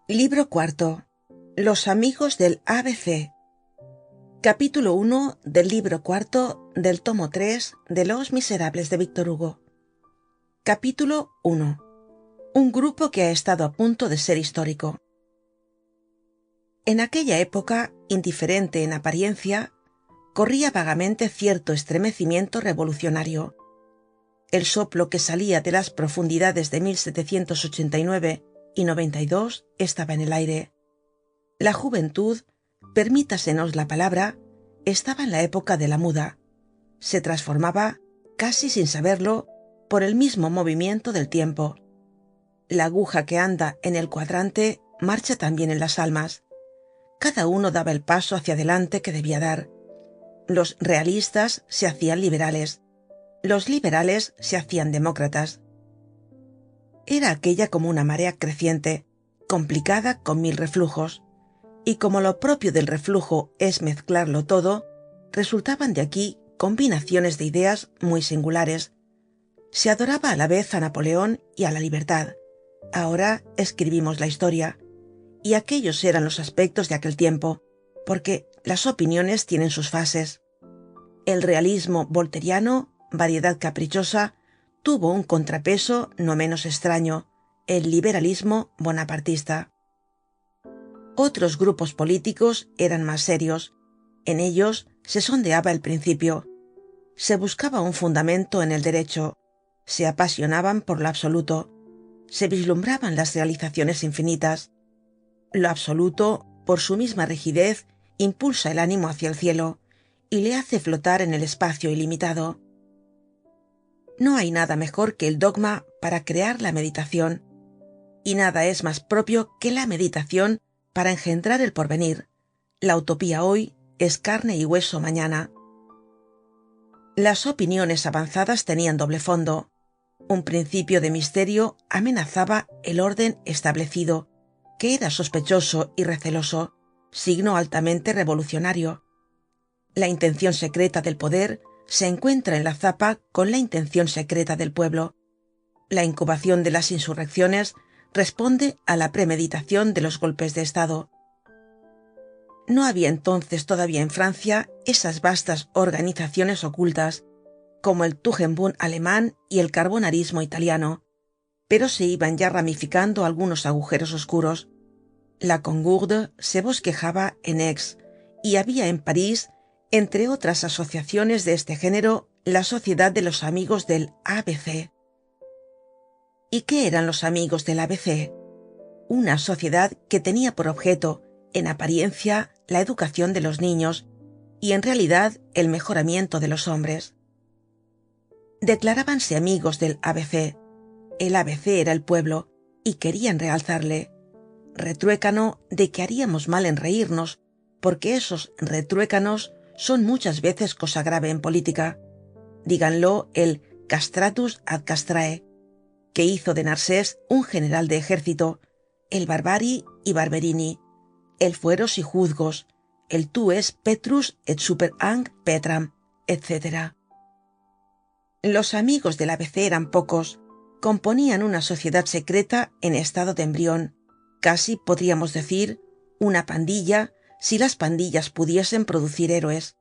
Libro cuarto. Los amigos del ABC. Capítulo 1 del libro cuarto del tomo 3 de Los Miserables de Víctor Hugo. Capítulo 1. Un grupo que ha estado a punto de ser histórico. En aquella época, indiferente en apariencia, corría vagamente cierto estremecimiento revolucionario. El soplo que salía de las profundidades de 1789 y 92 estaba en el aire. La juventud, permítasenos la palabra, estaba en la época de la muda. Se transformaba, casi sin saberlo, por el mismo movimiento del tiempo. La aguja que anda en el cuadrante marcha también en las almas. Cada uno daba el paso hacia adelante que debía dar. Los realistas se hacían liberales. Los liberales se hacían demócratas. Era aquella como una marea creciente, complicada con mil reflujos, y como lo propio del reflujo es mezclarlo todo, resultaban de aquí combinaciones de ideas muy singulares. Se adoraba a la vez a Napoleón y a la libertad. Ahora escribimos la historia, y aquellos eran los aspectos de aquel tiempo, porque las opiniones tienen sus fases. El realismo volteriano, variedad caprichosa, tuvo un contrapeso no menos extraño, el liberalismo bonapartista. Otros grupos políticos eran más serios. En ellos se sondeaba el principio. Se buscaba un fundamento en el derecho. Se apasionaban por lo absoluto. Se vislumbraban las realizaciones infinitas. Lo absoluto, por su misma rigidez, impulsa el ánimo hacia el cielo y le hace flotar en el espacio ilimitado. No hay nada mejor que el dogma para crear la meditación, y nada es más propio que la meditación para engendrar el porvenir. La utopía hoy es carne y hueso mañana. Las opiniones avanzadas tenían doble fondo. Un principio de misterio amenazaba el orden establecido, que era sospechoso y receloso, signo altamente revolucionario. La intención secreta del poder se encuentra en la zapa con la intención secreta del pueblo. La incubación de las insurrecciones responde a la premeditación de los golpes de Estado. No había entonces todavía en Francia esas vastas organizaciones ocultas, como el Tugendbund alemán y el carbonarismo italiano, pero se iban ya ramificando algunos agujeros oscuros. La Concorde se bosquejaba en Aix, y había en París, entre otras asociaciones de este género, la Sociedad de los Amigos del ABC. ¿Y qué eran los amigos del ABC? Una sociedad que tenía por objeto, en apariencia, la educación de los niños y en realidad el mejoramiento de los hombres. Declarábanse amigos del ABC. El ABC era el pueblo y querían realzarle. Retruécano de que haríamos mal en reírnos, porque esos retruécanos son muchas veces cosa grave en política. Díganlo el castratus ad castrae, que hizo de Narsés un general de ejército, el Barbari y Barberini, el fueros y juzgos, el tues Petrus et super ang Petram, etc. Los amigos del ABC eran pocos, componían una sociedad secreta en estado de embrión, casi podríamos decir una pandilla, si las pandillas pudiesen producir héroes.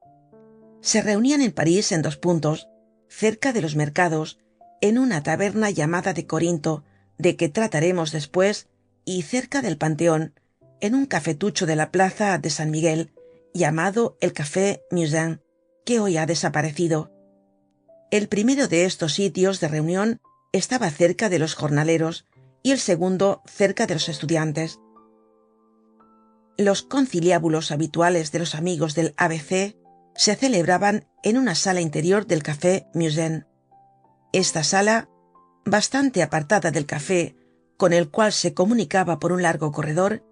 Se reunían en París en 2 puntos, cerca de los mercados, en una taberna llamada de Corinto, de que trataremos después, y cerca del Panteón, en un cafetucho de la plaza de San Miguel, llamado el Café Musain, que hoy ha desaparecido. El primero de estos sitios de reunión estaba cerca de los jornaleros y el segundo cerca de los estudiantes. Los conciliábulos habituales de los amigos del ABC se celebraban en una sala interior del Café Musain. Esta sala, bastante apartada del café, con el cual se comunicaba por un largo corredor,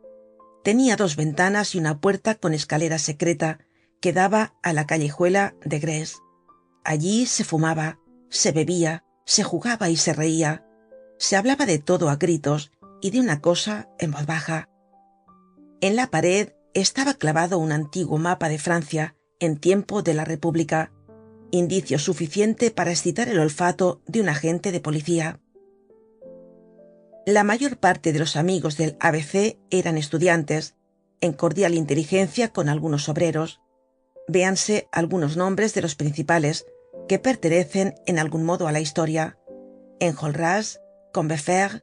tenía 2 ventanas y una puerta con escalera secreta que daba a la callejuela de Grés. Allí se fumaba, se bebía, se jugaba y se reía. Se hablaba de todo a gritos y de una cosa en voz baja. En la pared estaba clavado un antiguo mapa de Francia en tiempo de la República, indicio suficiente para excitar el olfato de un agente de policía. La mayor parte de los amigos del ABC eran estudiantes, en cordial inteligencia con algunos obreros. Véanse algunos nombres de los principales, que pertenecen en algún modo a la historia: Enjolras, Combeferre,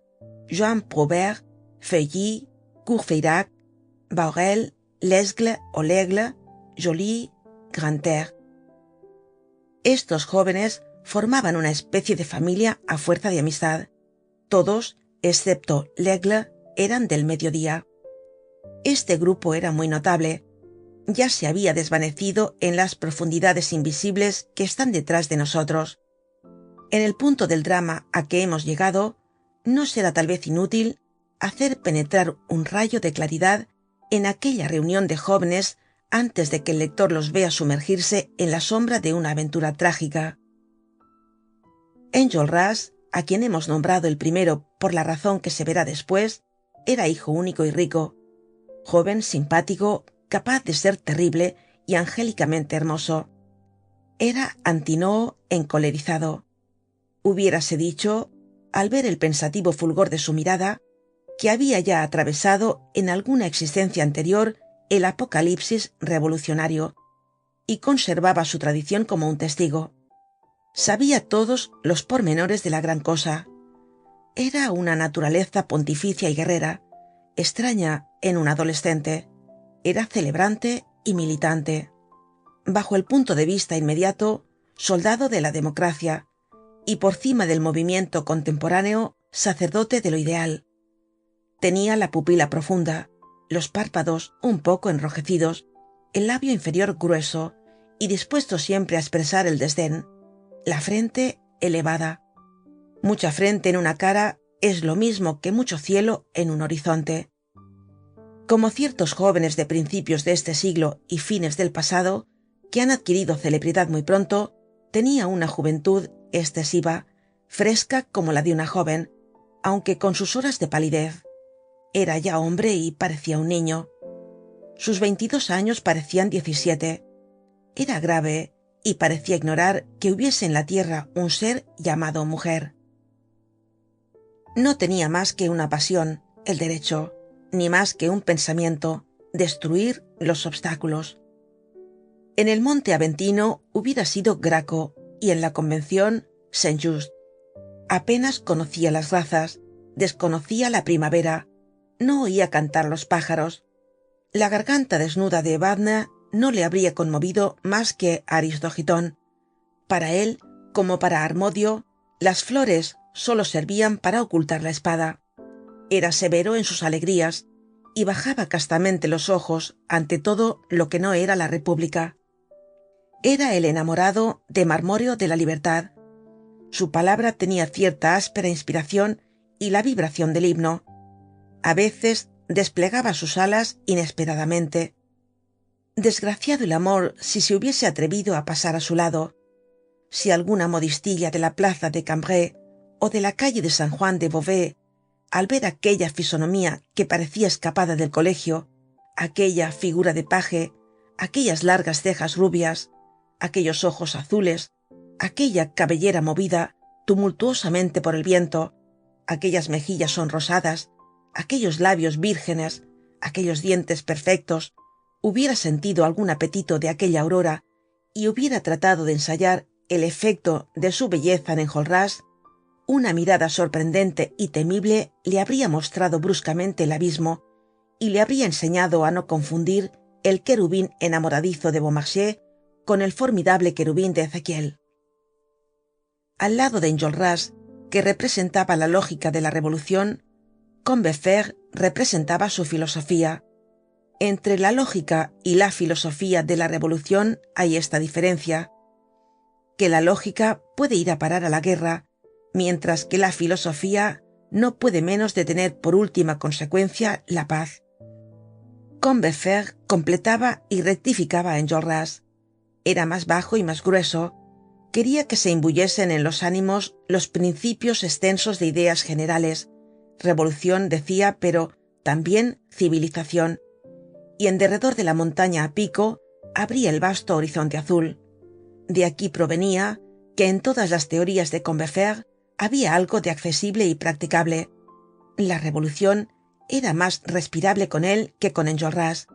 Joan Prouvaire, Feuilly, Courfeyrac, Bahorel, Lesgle o L'Aigle, Joly, Grantaire. Estos jóvenes formaban una especie de familia a fuerza de amistad. Todos, excepto L'Aigle, eran del mediodía. Este grupo era muy notable. Ya se había desvanecido en las profundidades invisibles que están detrás de nosotros. En el punto del drama a que hemos llegado, no será tal vez inútil hacer penetrar un rayo de claridad en aquella reunión de jóvenes antes de que el lector los vea sumergirse en la sombra de una aventura trágica. Enjolras, a quien hemos nombrado el primero por la razón que se verá después, era hijo único y rico, joven, simpático, capaz de ser terrible y angélicamente hermoso. Era Antinoo encolerizado. Hubiérase dicho, al ver el pensativo fulgor de su mirada, que había ya atravesado en alguna existencia anterior el apocalipsis revolucionario, y conservaba su tradición como un testigo. Sabía todos los pormenores de la gran cosa. Era una naturaleza pontificia y guerrera, extraña en un adolescente. Era celebrante y militante. Bajo el punto de vista inmediato, soldado de la democracia, y por cima del movimiento contemporáneo, sacerdote de lo ideal. Tenía la pupila profunda, los párpados un poco enrojecidos, el labio inferior grueso y dispuesto siempre a expresar el desdén, la frente elevada. Mucha frente en una cara es lo mismo que mucho cielo en un horizonte. Como ciertos jóvenes de principios de este siglo y fines del pasado, que han adquirido celebridad muy pronto, tenía una juventud excesiva, fresca como la de una joven, aunque con sus horas de palidez. Era ya hombre y parecía un niño. Sus 22 años parecían 17. Era grave y parecía ignorar que hubiese en la tierra un ser llamado mujer. No tenía más que una pasión, el derecho, ni más que un pensamiento, destruir los obstáculos. En el monte Aventino hubiera sido Graco y en la convención Saint-Just. Apenas conocía las razas, desconocía la primavera, no oía cantar los pájaros. La garganta desnuda de Evadne no le habría conmovido más que Aristogitón. Para él, como para Harmodio, las flores solo servían para ocultar la espada. Era severo en sus alegrías y bajaba castamente los ojos ante todo lo que no era la república. Era el enamorado de Marmóreo de la libertad. Su palabra tenía cierta áspera inspiración y la vibración del himno. A veces desplegaba sus alas inesperadamente. Desgraciado el amor si se hubiese atrevido a pasar a su lado. Si alguna modistilla de la plaza de Cambrai o de la calle de San Juan de Beauvais, al ver aquella fisonomía que parecía escapada del colegio, aquella figura de paje, aquellas largas cejas rubias, aquellos ojos azules, aquella cabellera movida tumultuosamente por el viento, aquellas mejillas sonrosadas, aquellos labios vírgenes, aquellos dientes perfectos, hubiera sentido algún apetito de aquella aurora y hubiera tratado de ensayar el efecto de su belleza en Enjolras, una mirada sorprendente y temible le habría mostrado bruscamente el abismo y le habría enseñado a no confundir el querubín enamoradizo de Beaumarchais con el formidable querubín de Ezequiel. Al lado de Enjolras, que representaba la lógica de la revolución, Combeferre representaba su filosofía. Entre la lógica y la filosofía de la revolución hay esta diferencia, que la lógica puede ir a parar a la guerra, mientras que la filosofía no puede menos de tener por última consecuencia la paz. Combeferre completaba y rectificaba a Enjolras. Era más bajo y más grueso. Quería que se imbuyesen en los ánimos los principios extensos de ideas generales. Revolución, decía, pero también civilización. Y en derredor de la montaña a pico abría el vasto horizonte azul. De aquí provenía que en todas las teorías de Combeferre había algo de accesible y practicable. La revolucion era más respirable con él que con Enjolras,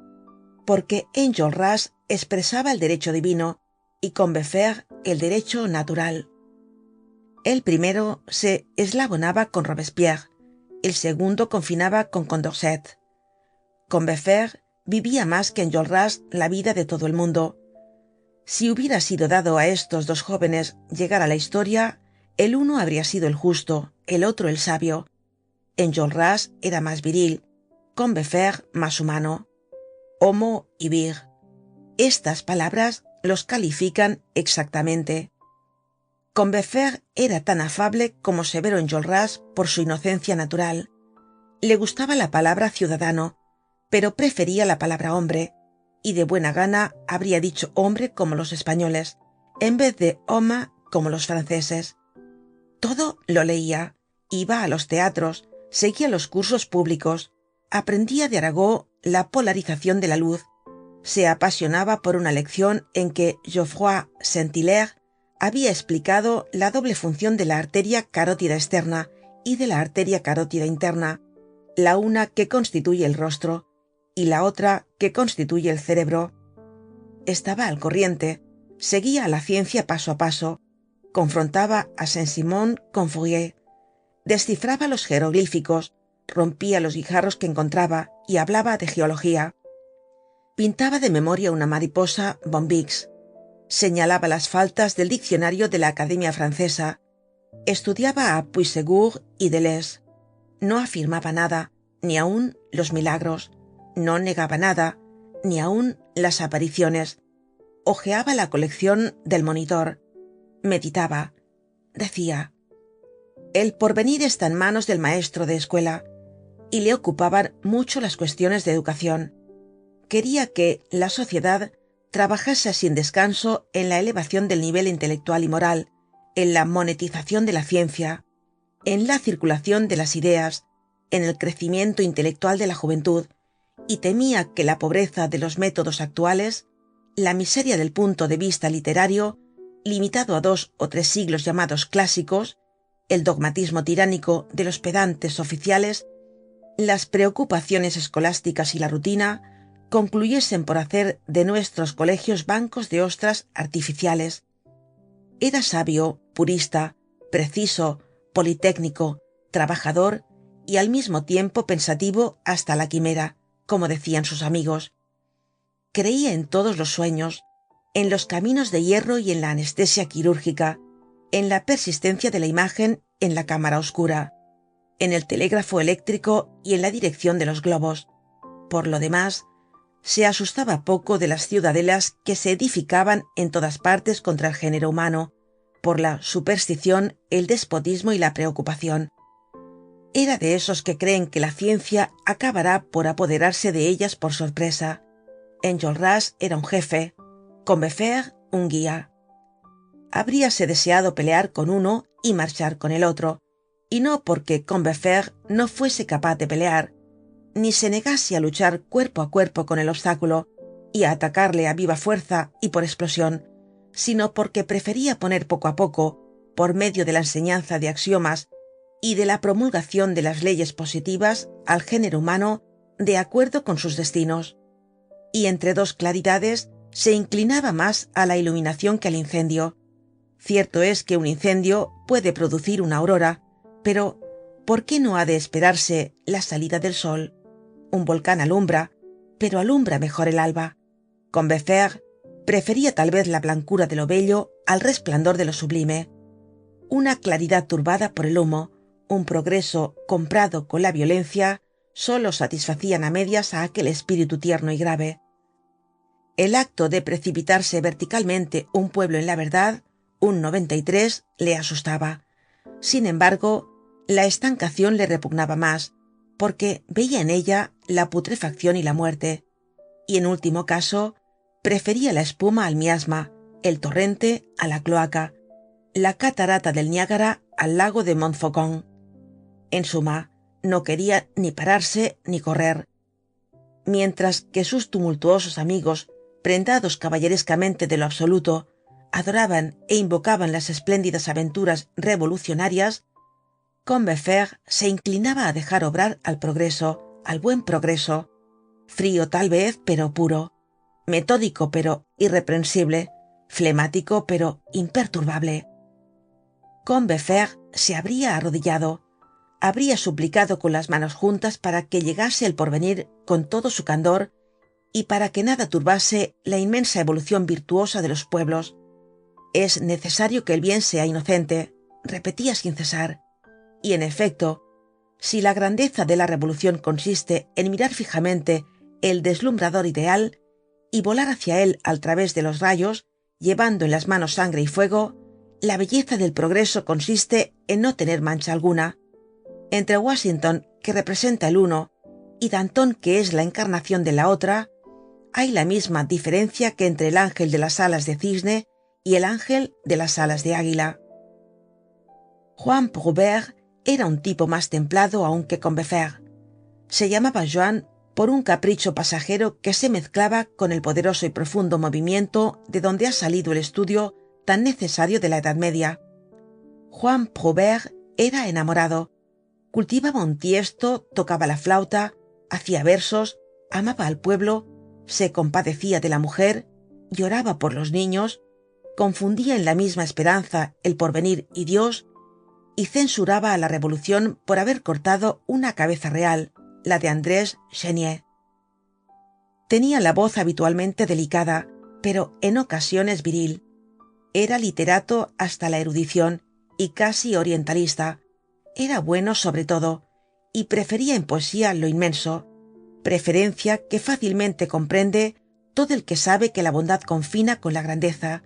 porque Enjolras expresaba el derecho divino y Combeferre el derecho natural. El primero se eslabonaba con Robespierre, el segundo confinaba con Condorcet. Combeferre vivía más que Enjolras la vida de todo el mundo. Si hubiera sido dado a estos dos jóvenes llegar a la historia, el uno habría sido el justo, el otro el sabio. Enjolras era más viril, Combeferre más humano. Homo y vir. Estas palabras los califican exactamente. Combeferre era tan afable como severo Enjolras por su inocencia natural. Le gustaba la palabra ciudadano, pero prefería la palabra hombre, y de buena gana habría dicho hombre como los españoles, en vez de homme como los franceses. Todo lo leía, iba a los teatros, seguía los cursos públicos, aprendía de Arago la polarización de la luz, se apasionaba por una lección en que Geoffroy Saint-Hilaire había explicado la doble función de la arteria carótida externa y de la arteria carótida interna, la una que constituye el rostro y la otra que constituye el cerebro. Estaba al corriente, seguía a la ciencia paso a paso, confrontaba a Saint-Simon con Fourier, descifraba los jeroglíficos, rompía los guijarros que encontraba y hablaba de geología. Pintaba de memoria una mariposa Bombix, señalaba las faltas del diccionario de la Academia Francesa, estudiaba a Puységur y Deleuze. No afirmaba nada, ni aun los milagros, no negaba nada, ni aun las apariciones. Hojeaba la colección del Monitor, meditaba, decía: el porvenir está en manos del maestro de escuela, y le ocupaban mucho las cuestiones de educación. Quería que la sociedad trabajase sin descanso en la elevación del nivel intelectual y moral, en la monetización de la ciencia, en la circulación de las ideas, en el crecimiento intelectual de la juventud, y temía que la pobreza de los métodos actuales, la miseria del punto de vista literario, limitado a 2 o 3 siglos llamados clásicos, el dogmatismo tiránico de los pedantes oficiales, las preocupaciones escolásticas y la rutina, concluyesen por hacer de nuestros colegios bancos de ostras artificiales. Era sabio, purista, preciso, politécnico, trabajador y al mismo tiempo pensativo hasta la quimera, como decían sus amigos. Creía en todos los sueños, en los caminos de hierro y en la anestesia quirúrgica, en la persistencia de la imagen en la cámara oscura, en el telégrafo eléctrico y en la dirección de los globos. Por lo demás, se asustaba poco de las ciudadelas que se edificaban en todas partes contra el género humano, por la superstición, el despotismo y la preocupación. Era de esos que creen que la ciencia acabará por apoderarse de ellas por sorpresa. Enjolras era un jefe, Combeferre un guía. Habríase deseado pelear con uno y marchar con el otro, y no porque Combeferre no fuese capaz de pelear, ni se negase a luchar cuerpo a cuerpo con el obstáculo y a atacarle a viva fuerza y por explosión, sino porque prefería poner poco a poco, por medio de la enseñanza de axiomas y de la promulgación de las leyes positivas, al género humano de acuerdo con sus destinos. Y entre dos claridades se inclinaba más a la iluminación que al incendio. Cierto es que un incendio puede producir una aurora, pero ¿por qué no ha de esperarse la salida del sol? Un volcán alumbra, pero alumbra mejor el alba. Combeferre prefería tal vez la blancura de lo bello al resplandor de lo sublime. Una claridad turbada por el humo, un progreso comprado con la violencia, solo satisfacían a medias a aquel espíritu tierno y grave. El acto de precipitarse verticalmente un pueblo en la verdad, un 93, le asustaba. Sin embargo, la estancación le repugnaba más, porque veía en ella la putrefacción y la muerte, y en último caso, prefería la espuma al miasma, el torrente a la cloaca, la catarata del Niágara al lago de Montfaucon. En suma, no quería ni pararse ni correr. Mientras que sus tumultuosos amigos, prendados caballerescamente de lo absoluto, adoraban e invocaban las espléndidas aventuras revolucionarias, Combeferre se inclinaba a dejar obrar al progreso, al buen progreso, frío tal vez, pero puro, metódico pero irreprensible, flemático pero imperturbable. Combeferre se habría arrodillado, habría suplicado con las manos juntas para que llegase el porvenir con todo su candor y para que nada turbase la inmensa evolucion virtuosa de los pueblos. Es necesario que el bien sea inocente, repetía sin cesar. Y en efecto, si la grandeza de la revolucion consiste en mirar fijamente el deslumbrador ideal y volar hacia él al través de los rayos, llevando en las manos sangre y fuego, la belleza del progreso consiste en no tener mancha alguna. Entre Washington, que representa el uno, y Danton, que es la encarnación de la otra, hay la misma diferencia que entre el ángel de las alas de cisne y el ángel de las alas de águila. Juan Prouvaire era un tipo más templado aun que Combeferre. Se llamaba Joan por un capricho pasajero que se mezclaba con el poderoso y profundo movimiento de donde ha salido el estudio tan necesario de la Edad Media. Juan Prouvaire era enamorado, cultivaba un tiesto, tocaba la flauta, hacía versos, amaba al pueblo, se compadecía de la mujer, lloraba por los niños, confundía en la misma esperanza el porvenir y Dios, y censuraba a la revolucion por haber cortado una cabeza real, la de Andrés Chenier. Tenía la voz habitualmente delicada, pero en ocasiones viril. Era literato hasta la erudición y casi orientalista. Era bueno sobre todo, y prefería en poesía lo inmenso, preferencia que fácilmente comprende todo el que sabe que la bondad confina con la grandeza.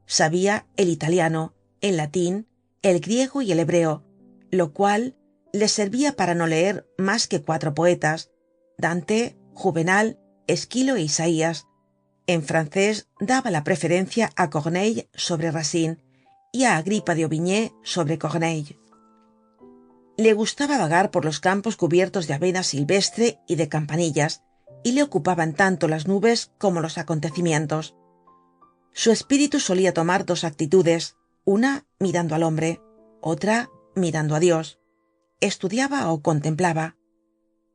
Sabía el italiano, el latín, el griego y el hebreo, lo cual le servía para no leer más que 4 poetas, Dante, Juvenal, Esquilo e Isaías. En francés daba la preferencia a Corneille sobre Racine y a Agripa de Aubigné sobre Corneille. Le gustaba vagar por los campos cubiertos de avena silvestre y de campanillas, y le ocupaban tanto las nubes como los acontecimientos. Su espíritu solía tomar 2 actitudes, una mirando al hombre, otra mirando a Dios. Estudiaba o contemplaba.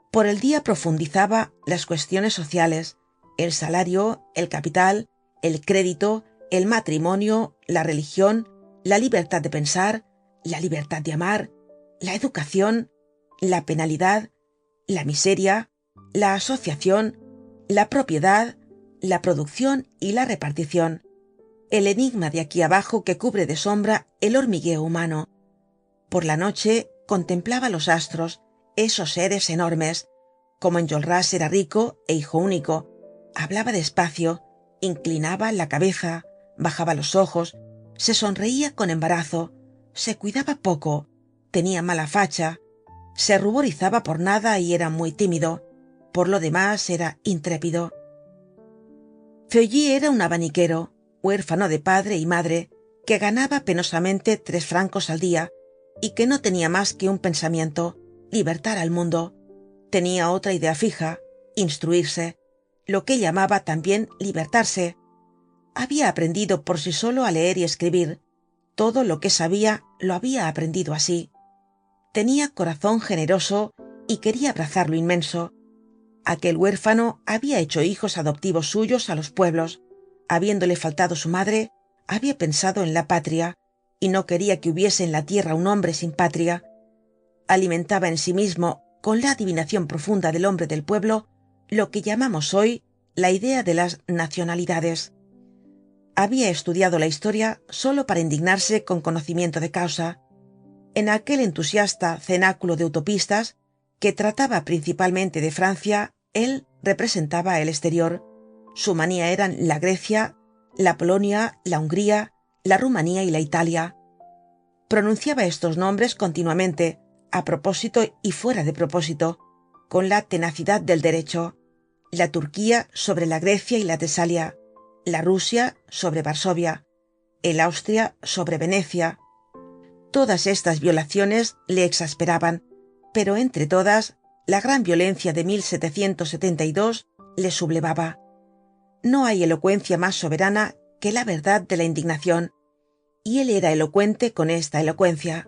Por el día profundizaba las cuestiones sociales, el salario, el capital, el crédito, el matrimonio, la religión, la libertad de pensar, la libertad de amar, la educación, la penalidad, la miseria, la asociación, la propiedad, la producción y la repartición, el enigma de aquí abajo que cubre de sombra el hormigueo humano. Por la noche contemplaba los astros, esos seres enormes. Como Enjolras era rico e hijo único, hablaba despacio, inclinaba la cabeza, bajaba los ojos, se sonreía con embarazo, se cuidaba poco, tenía mala facha, se ruborizaba por nada y era muy tímido. Por lo demás era intrépido. Feuilly era un abaniquero, huérfano de padre y madre, que ganaba penosamente 3 francos al día y que no tenía más que un pensamiento: libertar al mundo. Tenía otra idea fija: instruirse, lo que llamaba también libertarse. Había aprendido por sí solo a leer y escribir. Todo lo que sabía lo había aprendido así. Tenía corazón generoso y quería abrazar lo inmenso. Aquel huérfano había hecho hijos adoptivos suyos a los pueblos. Habiéndole faltado su madre, había pensado en la patria, y no quería que hubiese en la tierra un hombre sin patria. Alimentaba en sí mismo, con la adivinación profunda del hombre del pueblo, lo que llamamos hoy la idea de las nacionalidades. Había estudiado la historia solo para indignarse con conocimiento de causa. En aquel entusiasta cenáculo de utopistas, que trataba principalmente de Francia, él representaba el exterior. Su manía eran la Grecia, la Polonia, la Hungría, la Rumanía y la Italia. Pronunciaba estos nombres continuamente, a propósito y fuera de propósito, con la tenacidad del derecho. La Turquía sobre la Grecia y la Tesalia, la Rusia sobre Varsovia, el Austria sobre Venecia. Todas estas violaciones le exasperaban, pero entre todas, la gran violencia de 1772 le sublevaba. No hay elocuencia más soberana que la verdad de la indignación, y él era elocuente con esta elocuencia.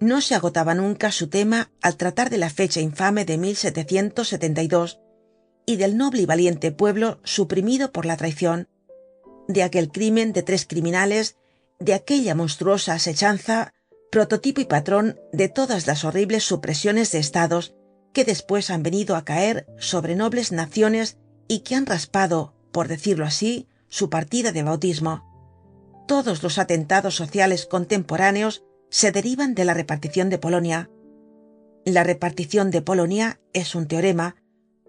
No se agotaba nunca su tema al tratar de la fecha infame de 1772 y del noble y valiente pueblo suprimido por la traición, de aquel crimen de 3 criminales, de aquella monstruosa asechanza, prototipo y patrón de todas las horribles supresiones de estados que después han venido a caer sobre nobles naciones y que han raspado, por decirlo así, su partida de bautismo. Todos los atentados sociales contemporáneos se derivan de la repartición de Polonia. La repartición de Polonia es un teorema,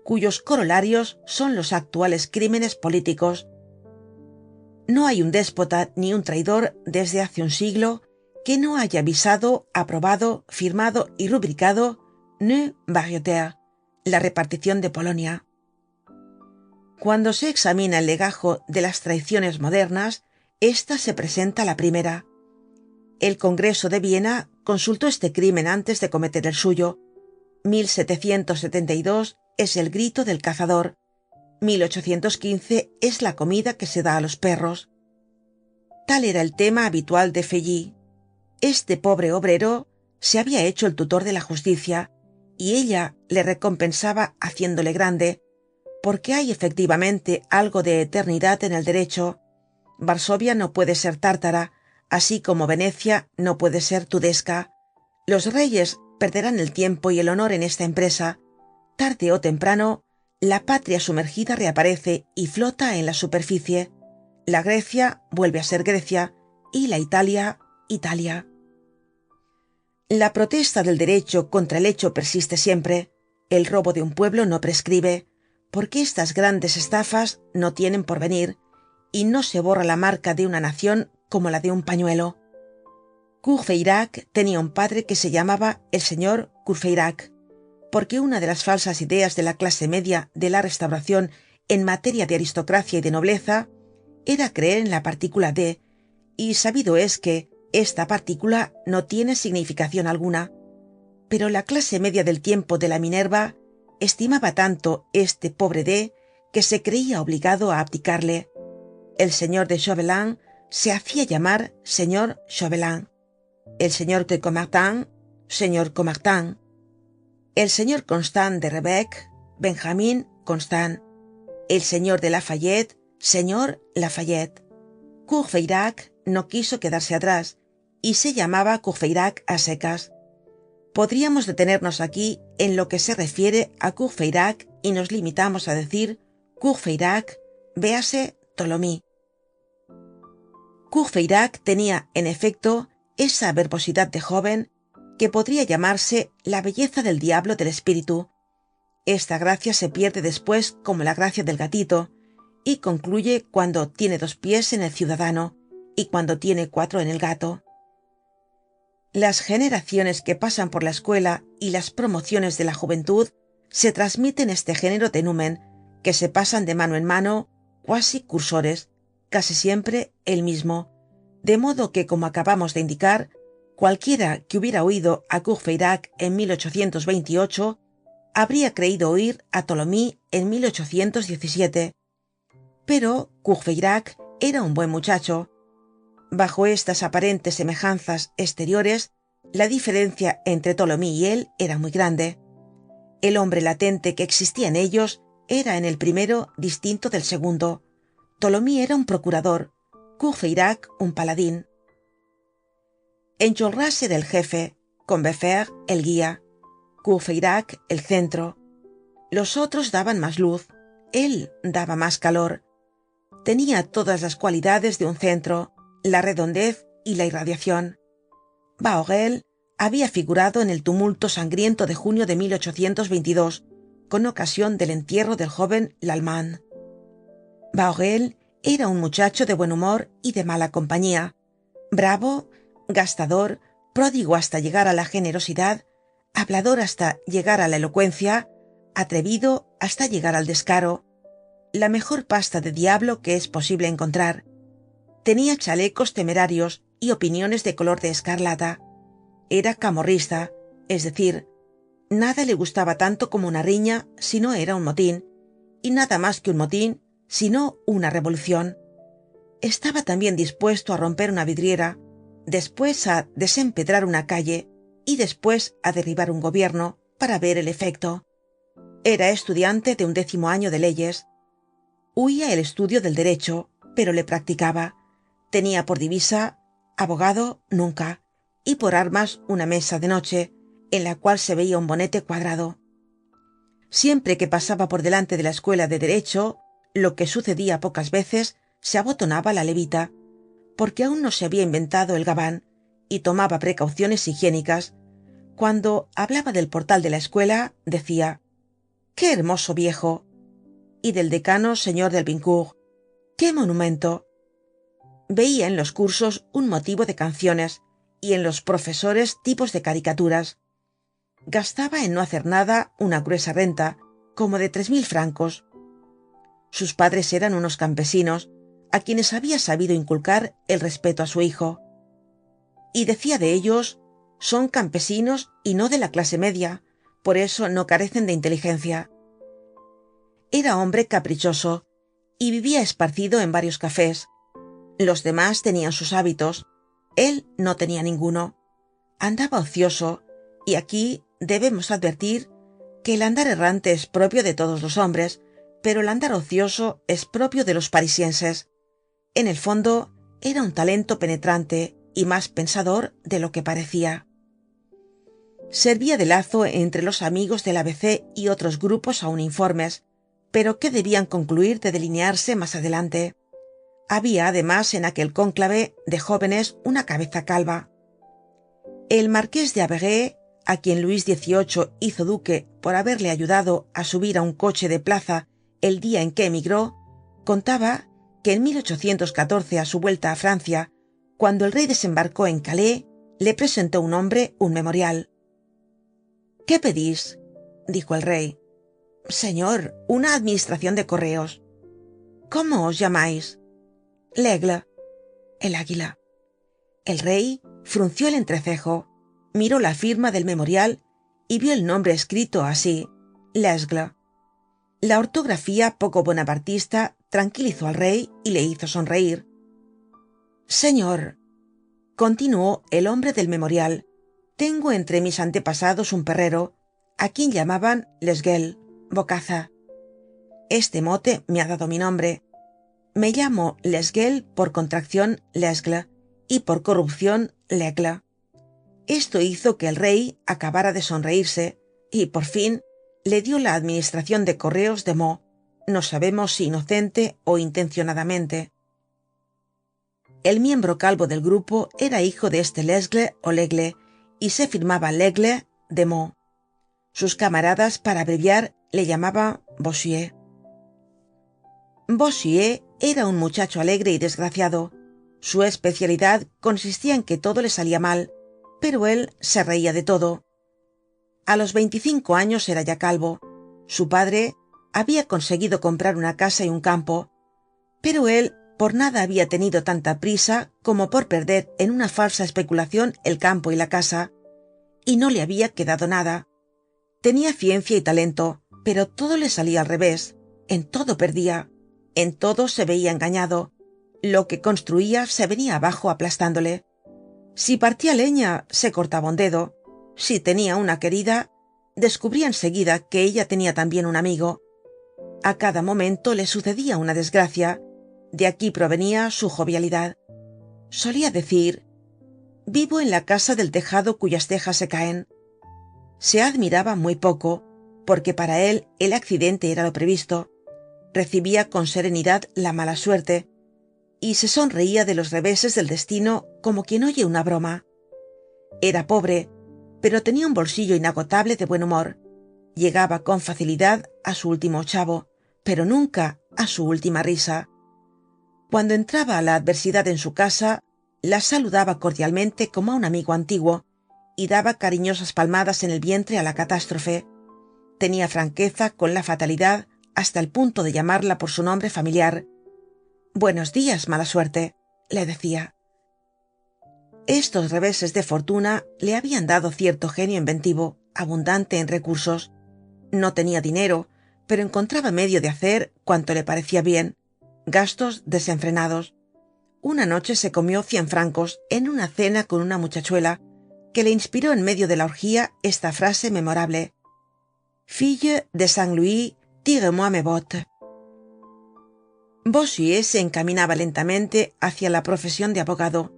cuyos corolarios son los actuales crímenes políticos. No hay un déspota ni un traidor desde hace un siglo que no haya avisado, aprobado, firmado y rubricado ne barioter, la repartición de Polonia. Cuando se examina el legajo de las traiciones modernas, esta se presenta la primera. El Congreso de Viena consultó este crimen antes de cometer el suyo. 1772 es el grito del cazador. 1815 es la comida que se da a los perros. Tal era el tema habitual de Feuilly. Este pobre obrero se había hecho el tutor de la justicia, y ella le recompensaba haciéndole grande, porque hay efectivamente algo de eternidad en el derecho. Varsovia no puede ser tártara, así como Venecia no puede ser tudesca. Los reyes perderán el tiempo y el honor en esta empresa. Tarde o temprano, la patria sumergida reaparece y flota en la superficie. La Grecia vuelve a ser Grecia y la Italia, Italia. La protesta del derecho contra el hecho persiste siempre. El robo de un pueblo no prescribe, porque estas grandes estafas no tienen porvenir, y no se borra la marca de una nación como la de un pañuelo. Courfeyrac tenía un padre que se llamaba el señor Courfeyrac, porque una de las falsas ideas de la clase media de la Restauración en materia de aristocracia y de nobleza era creer en la partícula de, y sabido es que esta partícula no tiene significación alguna. Pero la clase media del tiempo de la Minerva estimaba tanto este pobre de que se creía obligado a abdicarle. El señor de Chauvelin se hacía llamar señor Chauvelin, el señor de Comartin, señor Comartin, el señor Constant de Rebecque, Benjamin Constant, el señor de Lafayette, señor Lafayette. Courfeyrac no quiso quedarse atrás y se llamaba Courfeyrac a secas. Podríamos detenernos aquí en lo que se refiere a Courfeyrac y nos limitamos a decir Courfeyrac, véase Tholomyes. Courfeyrac tenía, en efecto, esa verbosidad de joven que podría llamarse la belleza del diablo del espíritu. Esta gracia se pierde después como la gracia del gatito, y concluye cuando tiene 2 pies en el ciudadano y cuando tiene 4 en el gato. Las generaciones que pasan por la escuela y las promociones de la juventud se transmiten este género de numen, que se pasan de mano en mano, cuasi cursores, casi siempre el mismo, de modo que, como acabamos de indicar, cualquiera que hubiera oído a Courfeyrac en 1828 habría creído oír a Tholomyes en 1817. Pero Courfeyrac era un buen muchacho. Bajo estas aparentes semejanzas exteriores, la diferencia entre Tholomyes y él era muy grande. El hombre latente que existía en ellos era en el primero distinto del segundo. Tholomyes era un procurador, Courfeyrac un paladín. Enjolras era el jefe, Combeferre el guía, Courfeyrac el centro. Los otros daban más luz, él daba más calor. Tenía todas las cualidades de un centro, la redondez y la irradiación. Bahorel había figurado en el tumulto sangriento de junio de 1822, con ocasión del entierro del joven Lallemand. Bahorel era un muchacho de buen humor y de mala compañía, bravo, gastador, pródigo hasta llegar a la generosidad, hablador hasta llegar a la elocuencia, atrevido hasta llegar al descaro, la mejor pasta de diablo que es posible encontrar. Tenía chalecos temerarios y opiniones de color de escarlata. Era camorrista, es decir, nada le gustaba tanto como una riña si no era un motín, y nada más que un motín si no una revolución. Estaba también dispuesto a romper una vidriera, después a desempedrar una calle, y después a derribar un gobierno para ver el efecto. Era estudiante de 11º año de leyes. Huía el estudio del derecho, pero le practicaba. Tenía por divisa abogado nunca, y por armas una mesa de noche, en la cual se veía un bonete cuadrado. Siempre que pasaba por delante de la escuela de derecho, lo que sucedía pocas veces, se abotonaba la levita, porque aún no se había inventado el gabán, y tomaba precauciones higiénicas. Cuando hablaba del portal de la escuela, decía: qué hermoso viejo, y del decano señor Delvincourt: qué monumento. Veía en los cursos un motivo de canciones, y en los profesores tipos de caricaturas. Gastaba en no hacer nada una gruesa renta, como de 3000 francos. Sus padres eran unos campesinos, a quienes había sabido inculcar el respeto a su hijo. Y decía de ellos: son campesinos y no de la clase media, por eso no carecen de inteligencia. Era hombre caprichoso, y vivía esparcido en varios cafés. Los demás tenían sus hábitos, él no tenía ninguno. Andaba ocioso, y aquí debemos advertir que el andar errante es propio de todos los hombres, pero el andar ocioso es propio de los parisienses. En el fondo, era un talento penetrante y más pensador de lo que parecía. Servía de lazo entre los amigos del ABC y otros grupos aún informes, pero que debían concluir de delinearse más adelante. Había además en aquel cónclave de jóvenes una cabeza calva. El marqués de Abeille, a quien Luis XVIII hizo duque por haberle ayudado a subir a un coche de plaza el día en que emigró, contaba que en 1814, a su vuelta a Francia, cuando el rey desembarcó en Calais, le presentó un hombre un memorial. ¿Qué pedís?, dijo el rey. Señor, una administración de correos. ¿Cómo os llamáis? L'Aigle, el águila. El rey frunció el entrecejo, miró la firma del memorial y vio el nombre escrito así: L'Aigle. La ortografía poco bonapartista tranquilizó al rey y le hizo sonreír. Señor, continuó el hombre del memorial, tengo entre mis antepasados un perrero, a quien llamaban Lesguel, bocaza. Este mote me ha dado mi nombre. Me llamo Lesguel por contracción Lesgle y por corrupción L'Aigle. Esto hizo que el rey acabara de sonreírse y por fin le dio la administración de correos de Meaux, no sabemos si inocente o intencionadamente. El miembro calvo del grupo era hijo de este Lesgle o L'Aigle y se firmaba L'Aigle de Meaux. Sus camaradas, para abreviar, le llamaban Bossuet. Bossuet era un muchacho alegre y desgraciado. Su especialidad consistía en que todo le salía mal, pero él se reía de todo. A los 25 años era ya calvo. Su padre había conseguido comprar una casa y un campo, pero él por nada había tenido tanta prisa como por perder en una falsa especulación el campo y la casa, y no le había quedado nada. Tenía ciencia y talento, pero todo le salía al revés, en todo perdía, en todo se veía engañado, lo que construía se venía abajo aplastándole. Si partía leña, se cortaba un dedo. Si tenía una querida, descubría enseguida que ella tenía también un amigo. A cada momento le sucedía una desgracia. De aquí provenía su jovialidad. Solía decir: vivo en la casa del tejado cuyas tejas se caen. Se admiraba muy poco, porque para él el accidente era lo previsto. Recibía con serenidad la mala suerte, y se sonreía de los reveses del destino como quien oye una broma. Era pobre, pero tenía un bolsillo inagotable de buen humor. Llegaba con facilidad a su último ochavo, pero nunca a su última risa. Cuando entraba la adversidad en su casa, la saludaba cordialmente como a un amigo antiguo, y daba cariñosas palmadas en el vientre a la catástrofe. Tenía franqueza con la fatalidad hasta el punto de llamarla por su nombre familiar. Buenos días, mala suerte, le decía. Estos reveses de fortuna le habían dado cierto genio inventivo, abundante en recursos. No tenía dinero, pero encontraba medio de hacer cuanto le parecía bien, gastos desenfrenados. Una noche se comió 100 francos en una cena con una muchachuela, que le inspiró en medio de la orgía esta frase memorable: Fille de Saint-Louis, tire-moi mes bottes. Bossuet se encaminaba lentamente hacia la profesión de abogado.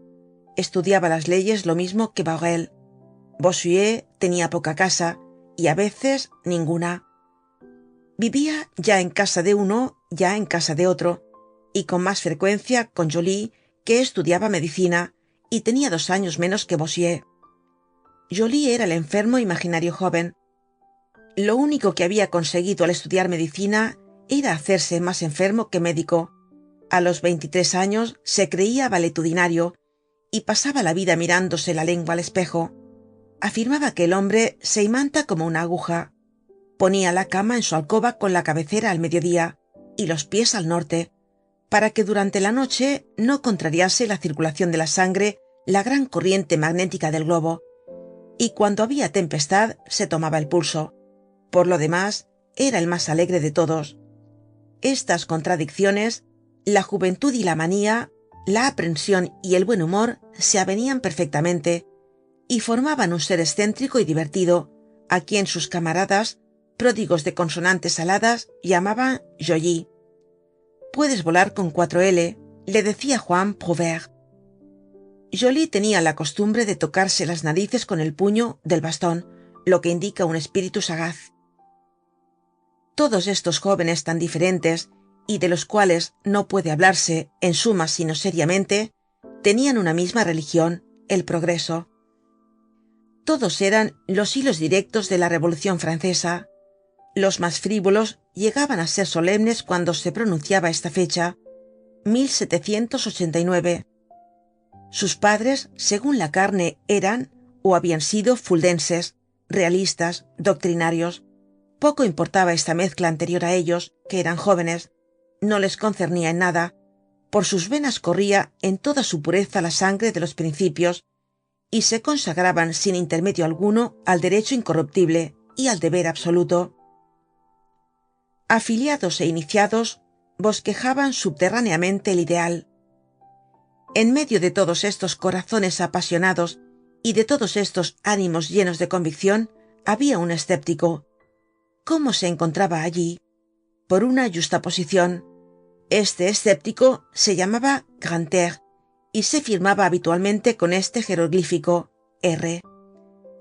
Estudiaba las leyes lo mismo que Bahorel. Bossuet tenía poca casa, y a veces ninguna. Vivía ya en casa de uno, ya en casa de otro, y con más frecuencia con Joly, que estudiaba medicina, y tenía 2 años menos que Bossuet. Joly era el enfermo imaginario joven. Lo único que había conseguido al estudiar medicina era hacerse más enfermo que médico. A los 23 años se creía valetudinario y pasaba la vida mirándose la lengua al espejo. Afirmaba que el hombre se imanta como una aguja. Ponía la cama en su alcoba con la cabecera al mediodía y los pies al norte, para que durante la noche no contrariase la circulación de la sangre la gran corriente magnética del globo, y cuando había tempestad se tomaba el pulso. Por lo demás, era el más alegre de todos. Estas contradicciones, la juventud y la manía, la aprensión y el buen humor se avenían perfectamente, y formaban un ser excéntrico y divertido, a quien sus camaradas, pródigos de consonantes aladas, llamaban Joly. Puedes volar con 4L, le decía Juan Prouvaire. Joly tenía la costumbre de tocarse las narices con el puño del bastón, lo que indica un espíritu sagaz. Todos estos jóvenes tan diferentes, y de los cuales no puede hablarse en suma sino seriamente, tenían una misma religión, el progreso. Todos eran los hilos directos de la Revolución Francesa. Los más frívolos llegaban a ser solemnes cuando se pronunciaba esta fecha, 1789. Sus padres, según la carne, eran o habían sido fuldenses, realistas, doctrinarios. Poco importaba esta mezcla anterior a ellos, que eran jóvenes. No les concernía en nada. Por sus venas corría en toda su pureza la sangre de los principios, y se consagraban sin intermedio alguno al derecho incorruptible y al deber absoluto. Afiliados e iniciados, bosquejaban subterráneamente el ideal. En medio de todos estos corazones apasionados y de todos estos ánimos llenos de convicción, había un escéptico. ¿Cómo se encontraba allí? Por una justaposición. Este escéptico se llamaba Grantaire y se firmaba habitualmente con este jeroglífico R.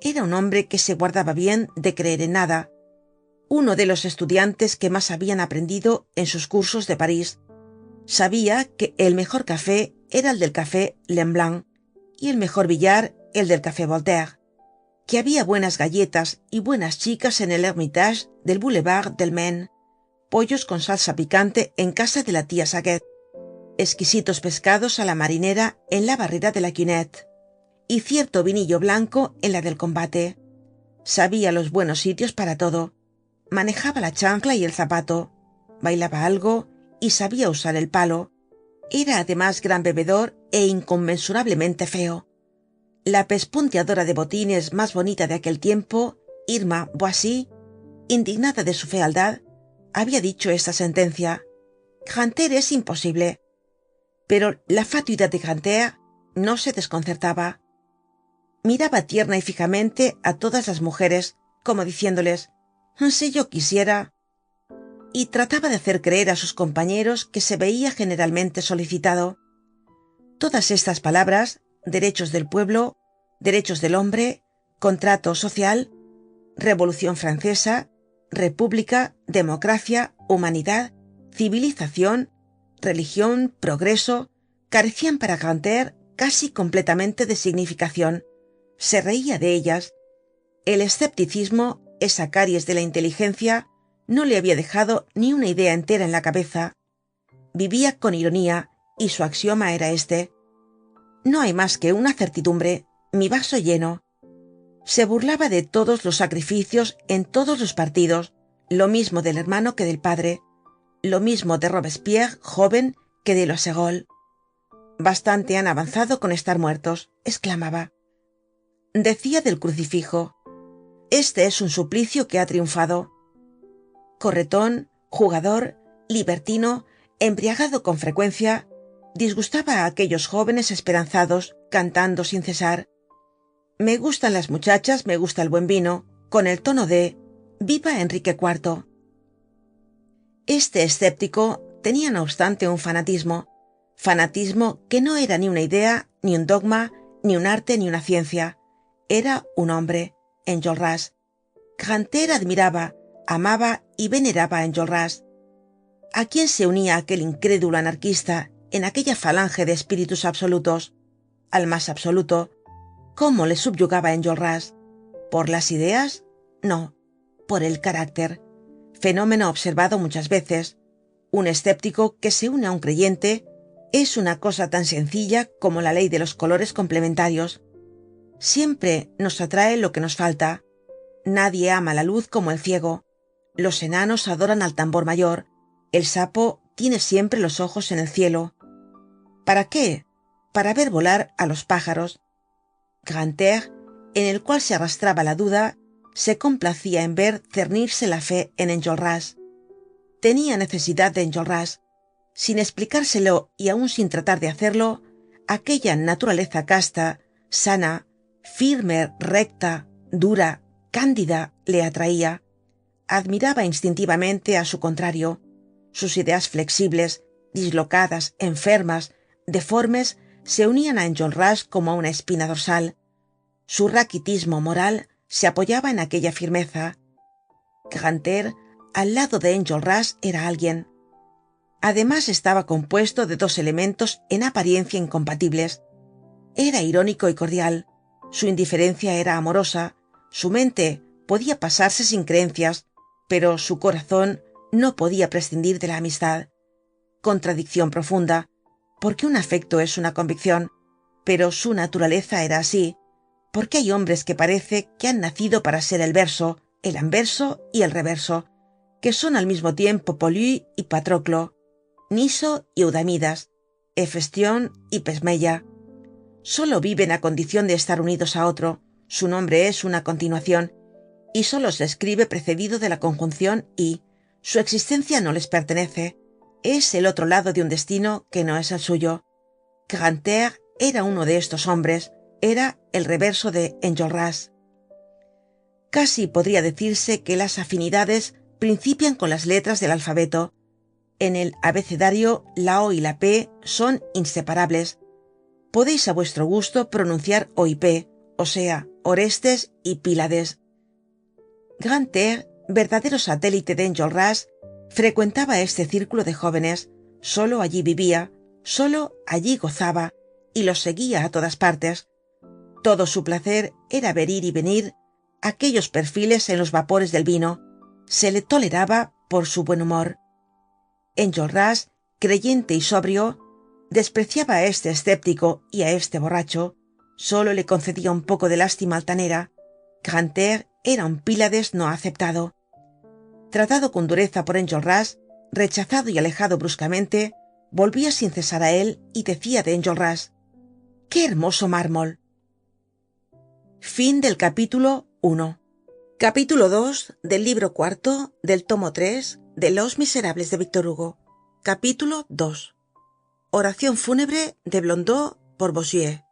Era un hombre que se guardaba bien de creer en nada, uno de los estudiantes que más habían aprendido en sus cursos de París. Sabía que el mejor café era el del café Lemblin y el mejor billar el del café Voltaire, que había buenas galletas y buenas chicas en el Hermitage del Boulevard del Maine, pollos con salsa picante en casa de la tía Saguet, exquisitos pescados a la marinera en la barrera de la Cunette, y cierto vinillo blanco en la del Combate. Sabía los buenos sitios para todo, manejaba la chancla y el zapato, bailaba algo y sabía usar el palo. Era además gran bebedor e inconmensurablemente feo. La pespunteadora de botines más bonita de aquel tiempo, Irma Boissy, indignada de su fealdad, había dicho esta sentencia: Grantaire es imposible. Pero la fatuidad de Grantaire no se desconcertaba. Miraba tierna y fijamente a todas las mujeres, como diciéndoles: si yo quisiera, y trataba de hacer creer a sus compañeros que se veía generalmente solicitado. Todas estas palabras, derechos del pueblo, derechos del hombre, contrato social, Revolución Francesa, república, democracia, humanidad, civilización, religión, progreso, carecían para Grantaire casi completamente de significación. Se reía de ellas. El escepticismo, esa caries de la inteligencia, no le había dejado ni una idea entera en la cabeza. Vivía con ironía, y su axioma era este: no hay más que una certidumbre, mi vaso lleno. Se burlaba de todos los sacrificios en todos los partidos, lo mismo del hermano que del padre, lo mismo de Robespierre joven que de Loizerolles. Bastante han avanzado con estar muertos, exclamaba. Decía del crucifijo: este es un suplicio que ha triunfado. Corretón, jugador, libertino, embriagado con frecuencia, disgustaba a aquellos jóvenes esperanzados, cantando sin cesar. Me gustan las muchachas, me gusta el buen vino, con el tono de viva Enrique IV. Este escéptico tenía no obstante un fanatismo que no era ni una idea, ni un dogma, ni un arte, ni una ciencia. Era un hombre, Enjolras. Grantaire admiraba, amaba y veneraba a Enjolras. ¿A quién se unía aquel incrédulo anarquista en aquella falange de espíritus absolutos? Al más absoluto. ¿Cómo le subyugaba Enjolras? ¿Por las ideas? No, por el carácter. Fenómeno observado muchas veces. Un escéptico que se une a un creyente es una cosa tan sencilla como la ley de los colores complementarios. Siempre nos atrae lo que nos falta. Nadie ama la luz como el ciego. Los enanos adoran al tambor mayor. El sapo tiene siempre los ojos en el cielo. ¿Para qué? Para ver volar a los pájaros. Grantaire, en el cual se arrastraba la duda, se complacía en ver cernirse la fe en Enjolras. Tenía necesidad de Enjolras. Sin explicárselo y aun sin tratar de hacerlo, aquella naturaleza casta, sana, firme, recta, dura, cándida, le atraía. Admiraba instintivamente a su contrario. Sus ideas flexibles, dislocadas, enfermas, deformes, se unían a Enjolras como a una espina dorsal. Su raquitismo moral se apoyaba en aquella firmeza. Grantaire, al lado de Enjolras, era alguien. Además, estaba compuesto de dos elementos en apariencia incompatibles. Era irónico y cordial. Su indiferencia era amorosa. Su mente podía pasarse sin creencias, pero su corazón no podía prescindir de la amistad. Contradicción profunda, porque un afecto es una convicción, pero su naturaleza era así, porque hay hombres que parece que han nacido para ser el verso, el anverso y el reverso, que son al mismo tiempo Polux y Patroclo, Niso y Eudamidas, Hefestión y Pesmella. Solo viven a condición de estar unidos a otro, su nombre es una continuación, y solo se escribe precedido de la conjunción y, su existencia no les pertenece, es el otro lado de un destino que no es el suyo. Grantaire era uno de estos hombres, era el reverso de Enjolras. Casi podría decirse que las afinidades principian con las letras del alfabeto. En el abecedario la O y la P son inseparables. Podéis a vuestro gusto pronunciar O y P, o sea, Orestes y Pílades. Grantaire, verdadero satélite de Enjolras, frecuentaba este círculo de jóvenes, solo allí vivía, solo allí gozaba, y los seguía a todas partes. Todo su placer era ver ir y venir aquellos perfiles en los vapores del vino. Se le toleraba por su buen humor. Enjolras, creyente y sobrio, despreciaba a este escéptico y a este borracho. Solo le concedía un poco de lástima altanera. Grantaire era un Pílades no aceptado. Tratado con dureza por Enjolras, rechazado y alejado bruscamente, volvía sin cesar a él y decía de Enjolras: ¡qué hermoso mármol! Fin del capítulo 1. Capítulo 2 del libro cuarto del tomo 3 de Los Miserables de Víctor Hugo. Capítulo 2. Oración fúnebre de Blondeau por Bossuet.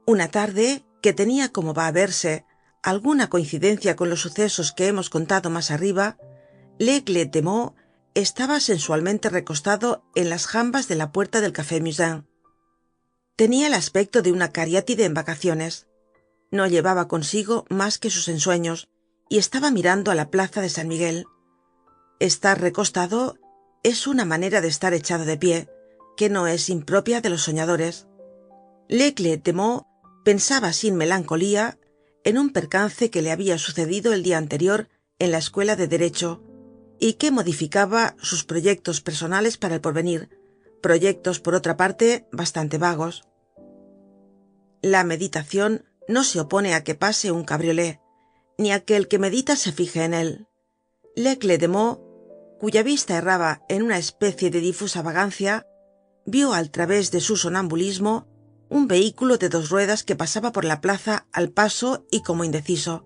Una tarde, que tenía, como va a verse, alguna coincidencia con los sucesos que hemos contado más arriba, Laigle de Meaux estaba sensualmente recostado en las jambas de la puerta del Café Musain. Tenía el aspecto de una cariátide en vacaciones. No llevaba consigo más que sus ensueños y estaba mirando a la plaza de San Miguel. Estar recostado es una manera de estar echado de pie, que no es impropia de los soñadores. Laigle de Meaux pensaba sin melancolía en un percance que le había sucedido el día anterior en la escuela de Derecho, y que modificaba sus proyectos personales para el porvenir, proyectos por otra parte bastante vagos. La meditación no se opone a que pase un cabriolé, ni a que el que medita se fije en él. Laigle de Meaux, cuya vista erraba en una especie de difusa vagancia, vio al través de su sonambulismo un vehículo de dos ruedas que pasaba por la plaza al paso y como indeciso.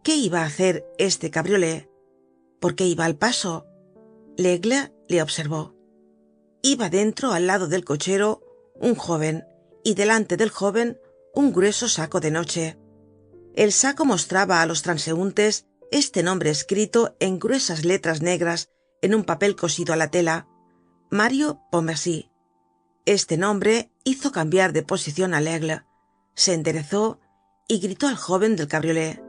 ¿Qué iba a hacer este cabriolé? ¿Por qué iba al paso? Laigle le observó. Iba dentro, al lado del cochero, un joven, y delante del joven un grueso saco de noche. El saco mostraba a los transeúntes este nombre escrito en gruesas letras negras en un papel cosido a la tela: Mario Pontmercy. Este nombre hizo cambiar de posicion a Laigle. Se enderezó y gritó al joven del cabriolé: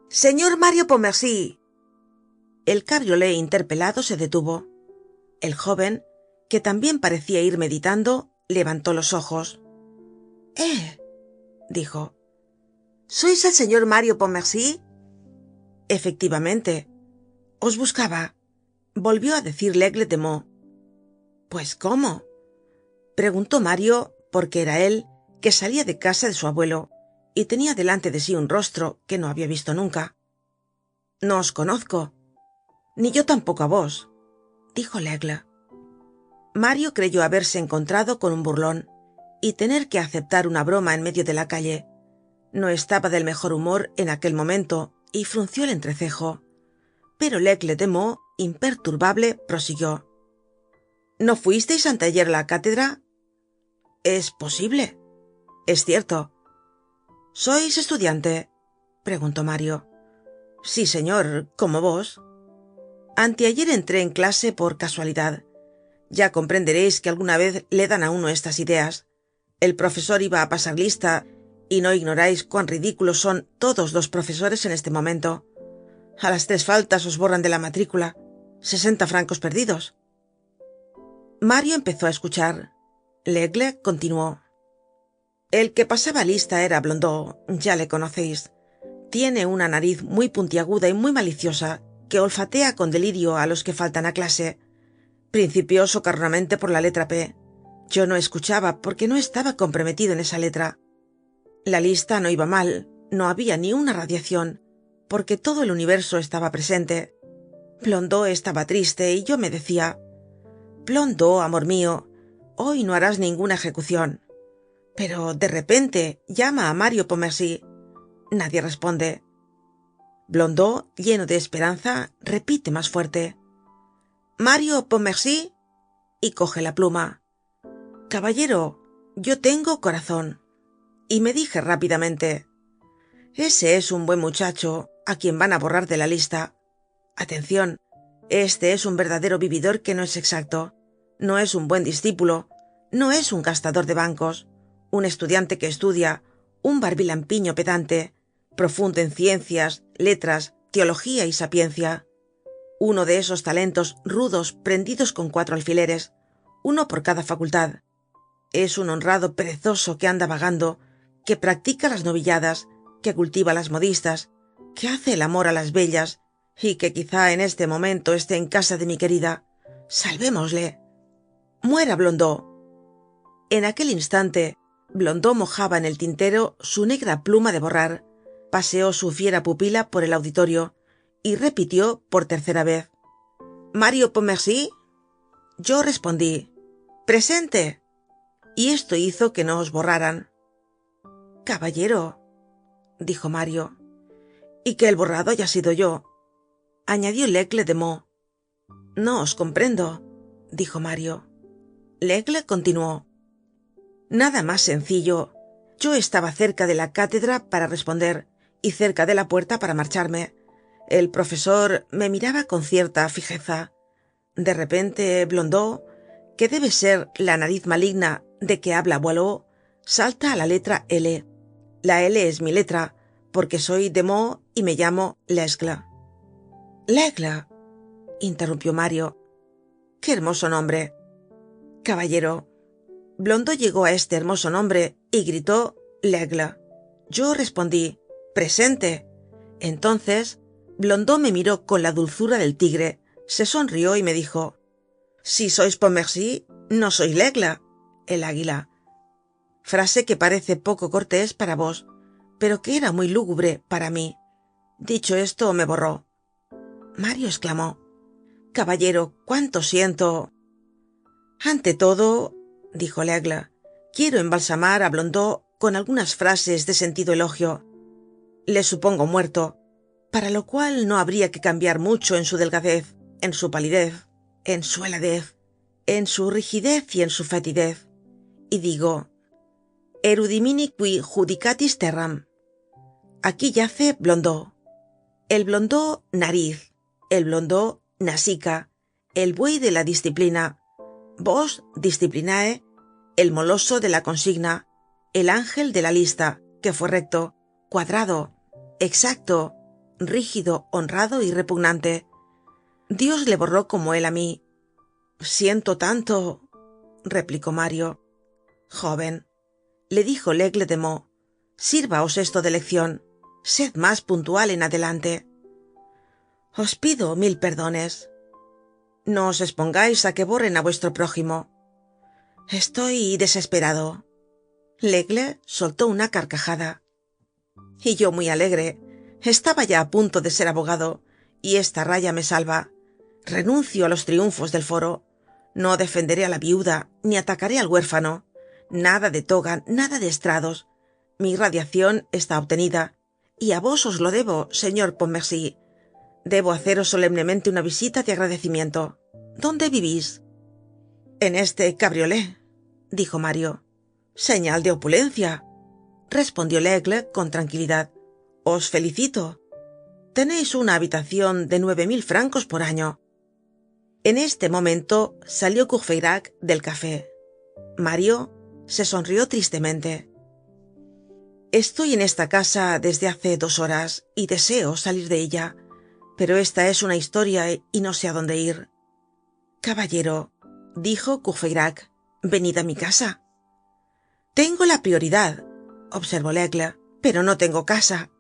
Señor Mario Pontmercy. El cabriolé interpelado se detuvo. El joven, que también parecía ir meditando, levantó los ojos. Dijo. ¿Sois el señor Mario Pontmercy? Efectivamente. Os buscaba, volvió a decir Laigle de Meaux. ¿Pues cómo? Preguntó Mario, porque era él, que salía de casa de su abuelo, y tenía delante de sí un rostro que no había visto nunca. No os conozco. Ni yo tampoco a vos, dijo Laigle. Mario creyó haberse encontrado con un burlón, y tener que aceptar una broma en medio de la calle. No estaba del mejor humor en aquel momento, y frunció el entrecejo. Pero Laigle de Meaux, imperturbable, prosiguió: ¿No fuisteis anteayer a la cátedra? Es posible. Es cierto. ¿Sois estudiante? Preguntó Mario. Sí, señor, como vos. Anteayer entré en clase por casualidad. Ya comprenderéis que alguna vez le dan a uno estas ideas. El profesor iba a pasar lista, y no ignoráis cuán ridículos son todos los profesores en este momento. A las 3 faltas os borran de la matrícula. 60 francos perdidos. Mario empezó a escuchar. Laigle continuó: El que pasaba lista era Blondeau, ya le conocéis. Tiene una nariz muy puntiaguda y muy maliciosa, que olfatea con delirio a los que faltan a clase. Principió socarronamente por la letra P. Yo no escuchaba porque no estaba comprometido en esa letra. La lista no iba mal, no había ni una radiación, porque todo el universo estaba presente. Blondeau estaba triste y yo me decía: Blondeau, amor mío, hoy no harás ninguna ejecución. Pero de repente llama a Mario Pontmercy. Nadie responde. Blondeau, lleno de esperanza, repite más fuerte: Mario Pontmercy, y coge la pluma. Caballero, yo tengo corazón. Y me dije rápidamente: ese es un buen muchacho, a quien van a borrar de la lista. Atención, este es un verdadero vividor que no es exacto, no es un buen discípulo, no es un gastador de bancos, un estudiante que estudia, un barbilampiño pedante, profundo en ciencias, letras, teología y sapiencia. Uno de esos talentos rudos prendidos con 4 alfileres, uno por cada facultad. Es un honrado perezoso que anda vagando, que practica las novilladas, que cultiva las modistas, que hace el amor a las bellas, y que quizá en este momento esté en casa de mi querida. Salvémosle. Muera Blondeau. En aquel instante, Blondeau mojaba en el tintero su negra pluma de borrar, paseó su fiera pupila por el auditorio y repitió por tercera vez: ¿Mario Pontmercy? Yo respondí: ¡Presente! Y esto hizo que no os borraran. Caballero, dijo Mario. Y que el borrado haya sido yo, añadió Laigle de Meaux. No os comprendo, dijo Mario. Laigle continuó: Nada más sencillo. Yo estaba cerca de la cátedra para responder y cerca de la puerta para marcharme. El profesor me miraba con cierta fijeza. De repente Blondeau, que debe ser la nariz maligna de que habla Boileau, salta a la letra L. La L es mi letra, porque soy de Meaux y me llamo Lesgle. Laigle, interrumpió Mario. Qué hermoso nombre. Caballero, Blondeau llegó a este hermoso nombre y gritó Laigle. Yo respondí: presente. Entonces Blondeau me miró con la dulzura del tigre, se sonrió y me dijo: si sois Pontmercy, no sois Laigle, el águila. Frase que parece poco cortés para vos, pero que era muy lúgubre para mí. Dicho esto, me borró. Mario exclamó: caballero, cuánto siento. Ante todo, dijo Laigle, quiero embalsamar a Blondeau con algunas frases de sentido elogio. Le supongo muerto, para lo cual no habría que cambiar mucho en su delgadez, en su palidez, en su heladez, en su rigidez y en su fetidez. Y digo: erudimini qui judicatis terram. Aquí yace Blondeau. El Blondeau nariz, el Blondeau nasica, el buey de la disciplina, vos disciplinae, el moloso de la consigna, el ángel de la lista, que fue recto, cuadrado, exacto, rígido, honrado y repugnante. Dios le borró como él a mí. Siento tanto, replicó Mario. Joven, le dijo Laigle de Meaux, sírvaos esto de lección, sed más puntual en adelante. Os pido 1000 perdones. No os expongais a que borren a vuestro prójimo. Estoy desesperado. Laigle soltó una carcajada. Y yo muy alegre. Estaba ya a punto de ser abogado, y esta raya me salva. Renuncio a los triunfos del foro. No defenderé a la viuda, ni atacaré al huérfano. Nada de toga, nada de estrados. Mi radiación está obtenida, y a vos os lo debo, señor Pontmercy. Debo haceros solemnemente una visita de agradecimiento. ¿Dónde vivís? En este cabriolé, dijo Mario. Señal de opulencia, respondió Laigle con tranquilidad. Os felicito. Tenéis una habitación de 9000 francos por año. En este momento salió Courfeyrac del café. Mario se sonrió tristemente. Estoy en esta casa desde hace 2 horas y deseo salir de ella, pero esta es una historia y no sé a dónde ir. Caballero, dijo Courfeyrac, venid a mi casa. Tengo la prioridad, observó Laigle, pero no tengo casa.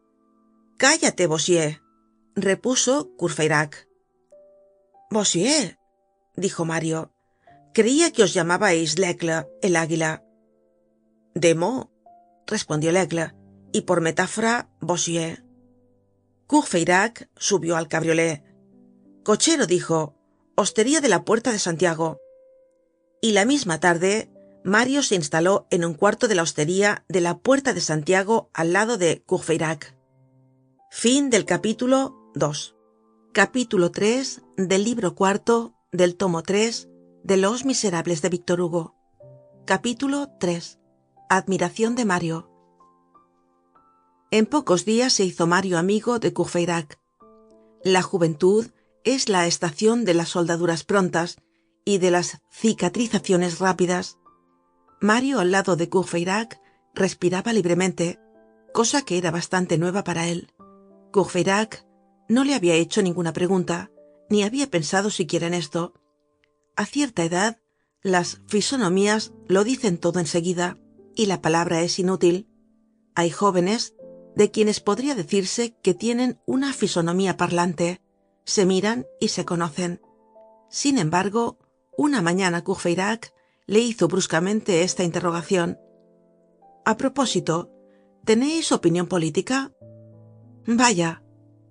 Cállate, Bossuet, repuso Courfeyrac. Bossuet, dijo Mario, creía que os llamabais Laigle, el águila. De Meaux, respondió Laigle, y por metáfora Bossuet. Courfeyrac subió al cabriolé. Cochero, dijo, hostería de la Puerta de Santiago. Y la misma tarde Mario se instaló en un cuarto de la hostería de la Puerta de Santiago al lado de Courfeyrac. Fin del capítulo 2. Capítulo 3 del libro cuarto del tomo 3 de Los Miserables de Víctor Hugo. Capítulo 3. Admiración de Mario. En pocos días se hizo Mario amigo de Courfeyrac. La juventud es la estación de las soldaduras prontas y de las cicatrizaciones rápidas. Mario al lado de Courfeyrac respiraba libremente, cosa que era bastante nueva para él. Courfeyrac no le había hecho ninguna pregunta, ni había pensado siquiera en esto. A cierta edad, las fisonomías lo dicen todo enseguida, y la palabra es inútil. Hay jóvenes de quienes podría decirse que tienen una fisonomía parlante, se miran y se conocen. Sin embargo, una mañana Courfeyrac le hizo bruscamente esta interrogación. A propósito, ¿tenéis opinión política? Vaya,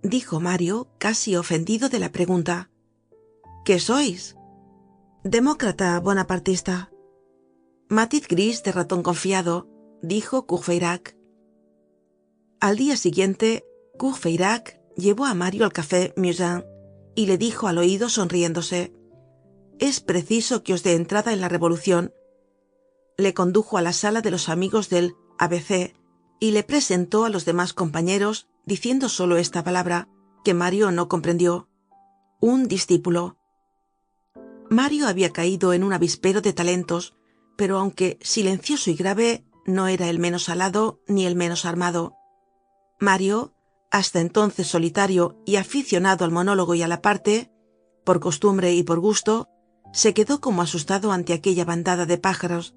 dijo Mario, casi ofendido de la pregunta. ¿Qué sois? Demócrata bonapartista. Matiz gris de ratón confiado, dijo Courfeyrac. Al día siguiente, Courfeyrac llevó a Mario al café Musain y le dijo al oído sonriéndose: es preciso que os dé entrada en la revolución. Le condujo a la sala de los amigos del ABC y le presentó a los demás compañeros diciendo solo esta palabra, que Mario no comprendió: un discípulo. Mario había caído en un avispero de talentos, pero aunque silencioso y grave, no era el menos alado ni el menos armado. Mario, hasta entonces solitario y aficionado al monólogo y a la parte, por costumbre y por gusto, se quedó como asustado ante aquella bandada de pájaros.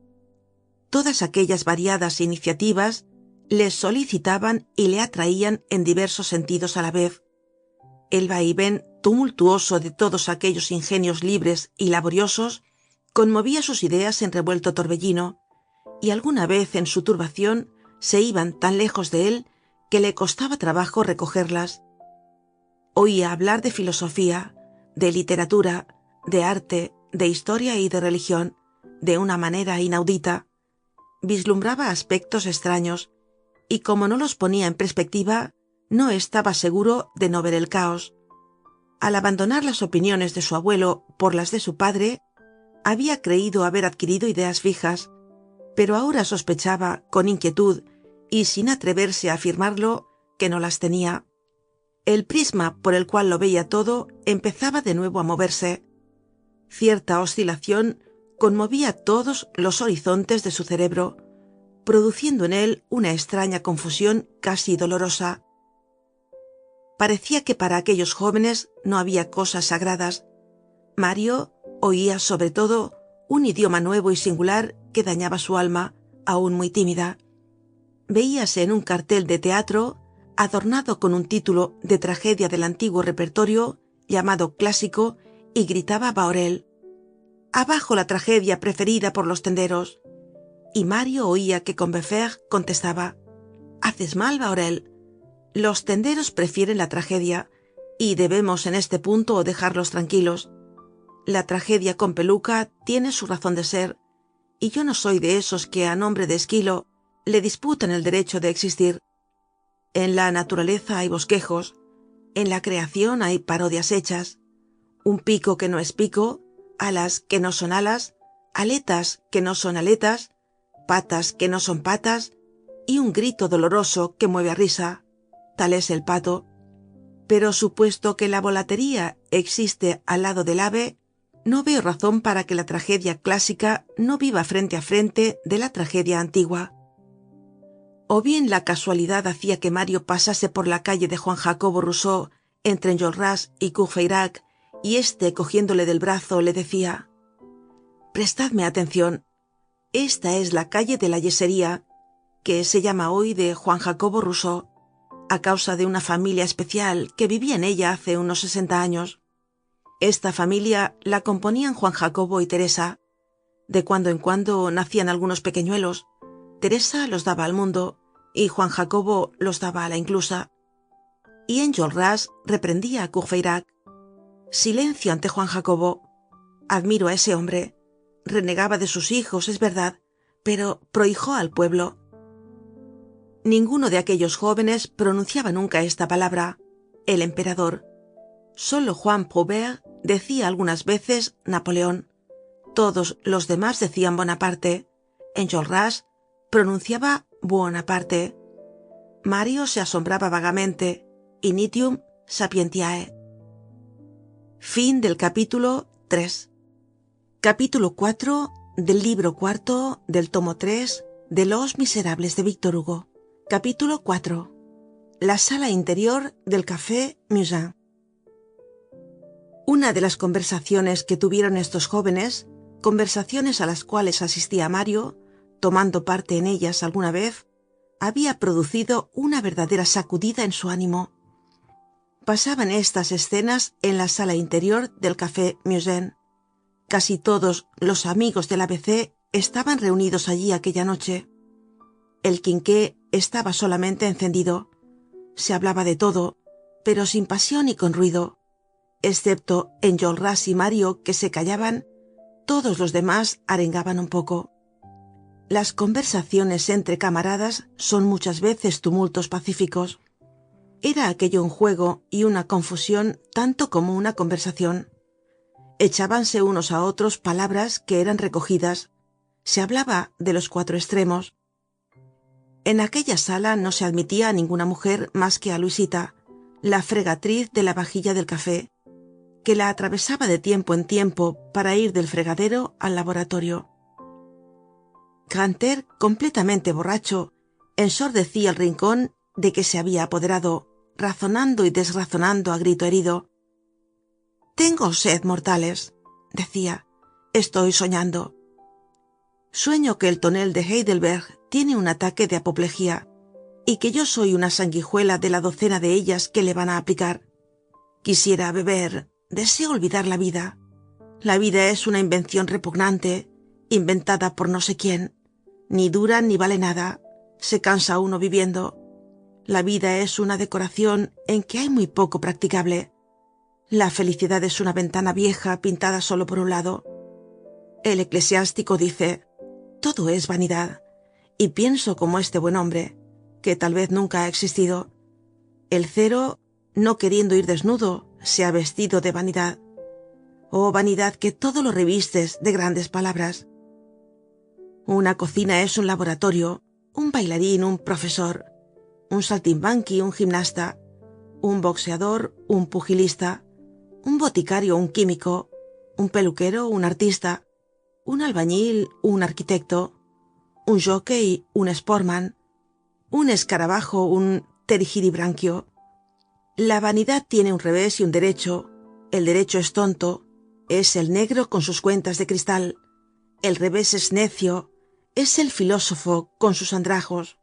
Todas aquellas variadas iniciativas le solicitaban y le atraían en diversos sentidos a la vez. El vaivén tumultuoso de todos aquellos ingenios libres y laboriosos conmovía sus ideas en revuelto torbellino, y alguna vez en su turbación se iban tan lejos de él que le costaba trabajo recogerlas. Oía hablar de filosofía, de literatura, de arte, de historia y de religión, de una manera inaudita. Vislumbraba aspectos extraños, y como no los ponía en perspectiva, no estaba seguro de no ver el caos. Al abandonar las opiniones de su abuelo por las de su padre, había creído haber adquirido ideas fijas. pero ahora sospechaba con inquietud y sin atreverse a afirmarlo que no las tenía. El prisma por el cual lo veía todo empezaba de nuevo a moverse. Cierta oscilación conmovía todos los horizontes de su cerebro, produciendo en él una extraña confusión casi dolorosa. Parecía que para aquellos jóvenes no había cosas sagradas. Mario oía sobre todo un idioma nuevo y singular que dañaba su alma, aún muy tímida. Veíase en un cartel de teatro, adornado con un título de tragedia del antiguo repertorio, llamado clásico, y gritaba Bahorel: «Abajo la tragedia preferida por los tenderos». Y Mario oía que Combeferre contestaba: «Haces mal, Bahorel. Los tenderos prefieren la tragedia, y debemos en este punto dejarlos tranquilos. La tragedia con peluca tiene su razón de ser, y yo no soy de esos que a nombre de Esquilo le disputan el derecho de existir. En la naturaleza hay bosquejos, en la creación hay parodias hechas, un pico que no es pico, alas que no son alas, aletas que no son aletas, patas que no son patas, y un grito doloroso que mueve a risa. Tal es el pato. Pero supuesto que la volatería existe al lado del ave, no veo razón para que la tragedia clásica no viva frente a frente de la tragedia antigua». O bien la casualidad hacía que Mario pasase por la calle de Juan Jacobo Rousseau entre Enjolras y Courfeyrac, y éste, cogiéndole del brazo, le decía: «Prestadme atención. Esta es la calle de la Yesería, que se llama hoy de Juan Jacobo Rousseau, a causa de una familia especial que vivía en ella hace unos 60 años. Esta familia la componían Juan Jacobo y Teresa. De cuando en cuando nacían algunos pequeñuelos. Teresa los daba al mundo y Juan Jacobo los daba a la inclusa». Y Enjolras reprendía a Courfeyrac: «Silencio ante Juan Jacobo. Admiro a ese hombre. Renegaba de sus hijos, es verdad, pero prohijó al pueblo». Ninguno de aquellos jóvenes pronunciaba nunca esta palabra, el emperador. Solo Juan Prouvaire decía algunas veces Napoleón. Todos los demás decían Bonaparte. Enjolras pronunciaba Buonaparte. Mario se asombraba vagamente. Initium sapientiae. Fin del capítulo 3. Capítulo 4 del libro cuarto del tomo 3 de Los Miserables de Víctor Hugo. Capítulo 4. La sala interior del Café Musain. Una de las conversaciones que tuvieron estos jóvenes, conversaciones a las cuales asistía Mario, tomando parte en ellas alguna vez, había producido una verdadera sacudida en su ánimo. Pasaban estas escenas en la sala interior del Café Musain. Casi todos los amigos del ABC estaban reunidos allí aquella noche. El quinqué estaba solamente encendido. Se hablaba de todo, pero sin pasión y con ruido. Excepto Enjolras y Mario, que se callaban, todos los demás arengaban un poco. Las conversaciones entre camaradas son muchas veces tumultos pacíficos. Era aquello un juego y una confusión tanto como una conversación. Echábanse unos a otros palabras que eran recogidas. Se hablaba de los 4 extremos. En aquella sala no se admitía a ninguna mujer más que a Luisita, la fregatriz de la vajilla del café, que la atravesaba de tiempo en tiempo para ir del fregadero al laboratorio. Grantaire, completamente borracho, ensordecía el rincón de que se había apoderado, razonando y desrazonando a grito herido. «Tengo sed, mortales», decía. «Estoy soñando. Sueño que el tonel de Heidelberg tiene un ataque de apoplejía y que yo soy una sanguijuela de la docena de ellas que le van a aplicar. Quisiera beber, deseo olvidar la vida. La vida es una invención repugnante, inventada por no sé quién. Ni dura ni vale nada. Se cansa uno viviendo. La vida es una decoración en que hay muy poco practicable. La felicidad es una ventana vieja pintada solo por un lado. El eclesiástico dice: todo es vanidad. Y pienso como este buen hombre, que tal vez nunca ha existido. El cero, no queriendo ir desnudo, se ha vestido de vanidad. Oh vanidad, que todo lo revistes de grandes palabras. Una cocina es un laboratorio, un bailarín, un profesor, un saltimbanqui, un gimnasta, un boxeador, un pugilista, un boticario, un químico, un peluquero, un artista, un albañil, un arquitecto, un jockey, un sportman, un escarabajo, un pterigibranquio. La vanidad tiene un revés y un derecho. El derecho es tonto, es el negro con sus cuentas de cristal. El revés es necio, es el filósofo con sus andrajos.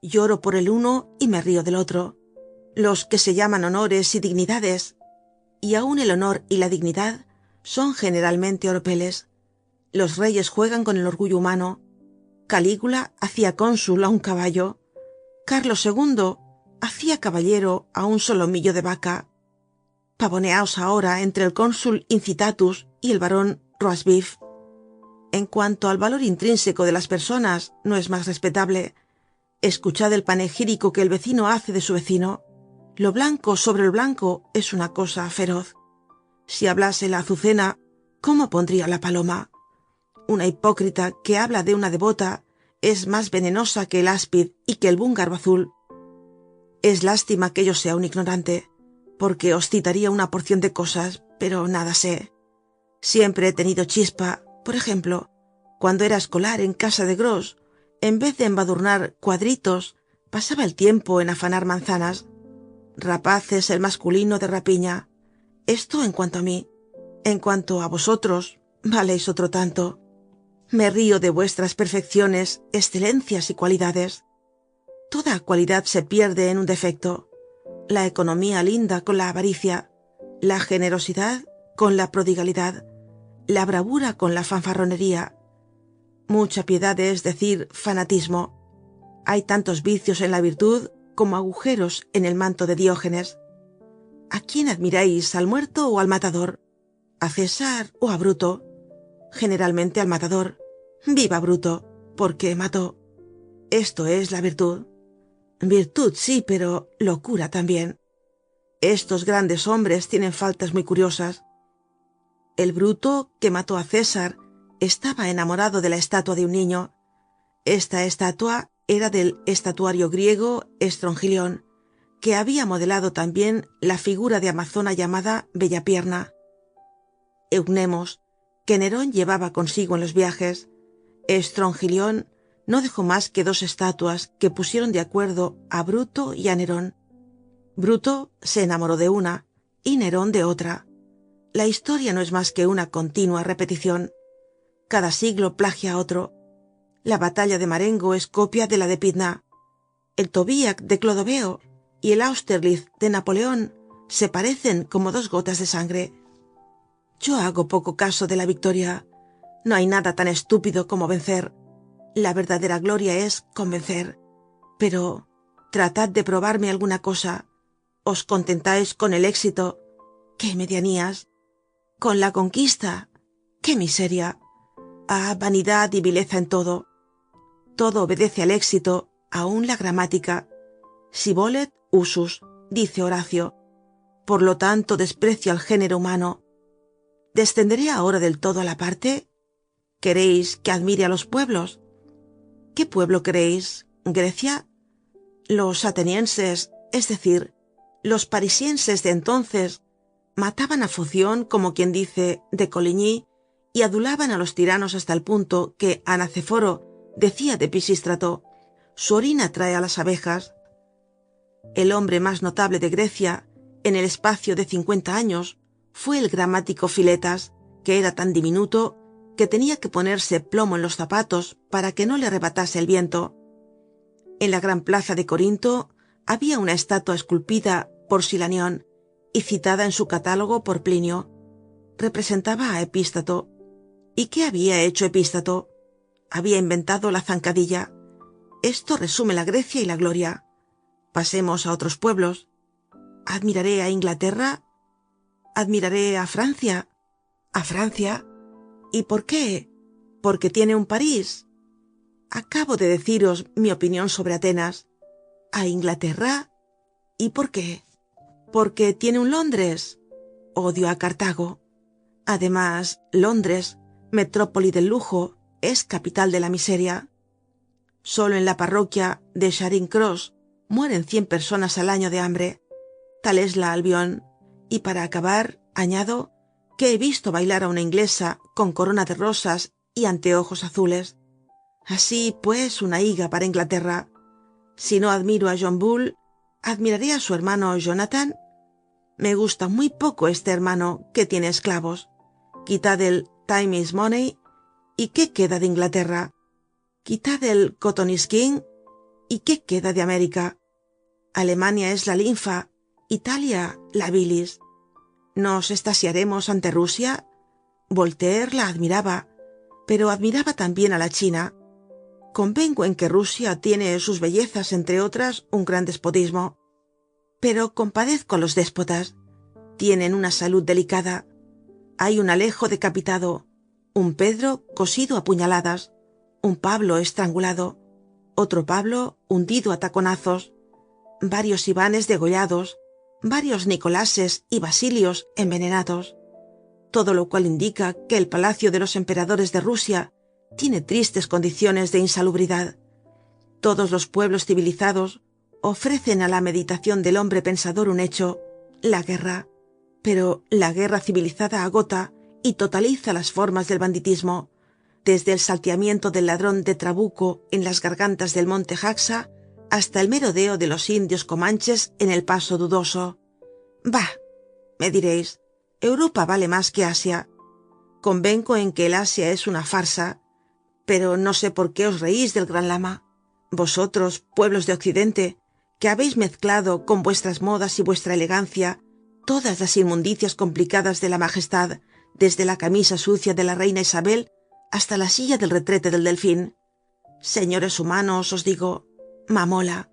Lloro por el uno y me río del otro. Los que se llaman honores y dignidades, y aun el honor y la dignidad, son generalmente oropeles. Los reyes juegan con el orgullo humano. Calígula hacía cónsul a un caballo. Carlos II hacía caballero a un solomillo de vaca. Pavoneaos ahora entre el cónsul Incitatus y el barón Roastbeef. En cuanto al valor intrínseco de las personas, no es más respetable. Escuchad el panegírico que el vecino hace de su vecino. Lo blanco sobre lo blanco es una cosa feroz. Si hablase la azucena, ¿cómo pondría la paloma? Una hipócrita que habla de una devota es más venenosa que el áspid y que el búngaro azul. Es lástima que yo sea un ignorante, porque os citaría una porción de cosas, pero nada sé. Siempre he tenido chispa. Por ejemplo, cuando era escolar en casa de Gros, en vez de embadurnar cuadritos, pasaba el tiempo en afanar manzanas. Rapaz es el masculino de rapiña. Esto en cuanto a mí. En cuanto a vosotros, valéis otro tanto. Me río de vuestras perfecciones, excelencias y cualidades. Toda cualidad se pierde en un defecto. La economía linda con la avaricia, la generosidad con la prodigalidad, la bravura con la fanfarronería. Mucha piedad es decir fanatismo. Hay tantos vicios en la virtud como agujeros en el manto de Diógenes. ¿A quién admiráis, al muerto o al matador? ¿A César o a Bruto? Generalmente al matador. Viva Bruto, porque mató. Esto es la virtud. Virtud sí, pero locura también. Estos grandes hombres tienen faltas muy curiosas. El Bruto que mató a César estaba enamorado de la estatua de un niño. Esta estatua era del estatuario griego Estrongilión, que había modelado también la figura de amazona llamada Bellapierna. Eunemos, que Nerón llevaba consigo en los viajes. Estrongilión no dejó más que 2 estatuas que pusieron de acuerdo a Bruto y a Nerón. Bruto se enamoró de una y Nerón de otra. La historia no es más que una continua repetición. Cada siglo plagia a otro. La batalla de Marengo es copia de la de Pydna. El Tobiac de Clodoveo y el Austerlitz de Napoleón se parecen como 2 gotas de sangre. Yo hago poco caso de la victoria. No hay nada tan estúpido como vencer. La verdadera gloria es convencer. Pero tratad de probarme alguna cosa. Os contentáis con el éxito. ¡Qué medianías! Con la conquista. ¡Qué miseria! Ah, vanidad y vileza en todo. Todo obedece al éxito, aun la gramática. Si volet usus, dice Horacio. Por lo tanto, desprecio al género humano. ¿Descenderé ahora del todo a la parte? ¿Queréis que admire a los pueblos? ¿Qué pueblo queréis? ¿Grecia? Los atenienses, es decir, los parisienses de entonces, mataban a Foción, como quien dice, de Coligny, y adulaban a los tiranos hasta el punto que Anaceforo decía de Pisístrato: su orina atrae a las abejas. El hombre más notable de Grecia, en el espacio de 50 años, fue el gramático Filetas, que era tan diminuto que tenía que ponerse plomo en los zapatos para que no le arrebatase el viento. En la gran plaza de Corinto había una estatua esculpida por Silanión y citada en su catálogo por Plinio. Representaba a Epístato. ¿Y qué había hecho Epístato? Había inventado la zancadilla. Esto resume la Grecia y la gloria. Pasemos a otros pueblos. ¿Admiraré a Inglaterra? ¿Admiraré a Francia? ¿A Francia? ¿Y por qué? ¿Porque tiene un París? Acabo de deciros mi opinión sobre Atenas. ¿A Inglaterra? ¿Y por qué? ¿Porque tiene un Londres? Odio a Cartago. Además, Londres, metrópoli del lujo, es capital de la miseria. Solo en la parroquia de Charing Cross mueren 100 personas al año de hambre. Tal es la Albión. Y para acabar, añado que he visto bailar a una inglesa con corona de rosas y anteojos azules. Así pues, una higa para Inglaterra. Si no admiro a John Bull, ¿admiraré a su hermano Jonathan? Me gusta muy poco este hermano que tiene esclavos. Quitad el Time is Money, ¿y qué queda de Inglaterra? Quitad el Cotton is King, ¿y qué queda de América? Alemania es la linfa, Italia la bilis. ¿Nos estasiaremos ante Rusia? Voltaire la admiraba, pero admiraba también a la China. Convengo en que Rusia tiene sus bellezas, entre otras, un gran despotismo. Pero compadezco a los déspotas. Tienen una salud delicada. Hay un Alejo decapitado, un Pedro cosido a puñaladas, un Pablo estrangulado, otro Pablo hundido a taconazos, varios Ivanes degollados, varios Nicolases y Basilios envenenados. Todo lo cual indica que el palacio de los emperadores de Rusia tiene tristes condiciones de insalubridad. Todos los pueblos civilizados ofrecen a la meditación del hombre pensador un hecho, la guerra. Pero la guerra civilizada agota y totaliza las formas del banditismo, desde el salteamiento del ladrón de trabuco en las gargantas del monte Jaxa hasta el merodeo de los indios comanches en el paso dudoso. Bah, me diréis, Europa vale más que Asia. Convengo en que el Asia es una farsa, pero no sé por qué os reís del Gran Lama. Vosotros, pueblos de Occidente, que habéis mezclado con vuestras modas y vuestra elegancia todas las inmundicias complicadas de la majestad, desde la camisa sucia de la reina Isabel hasta la silla del retrete del Delfín. Señores humanos, os digo, mamola.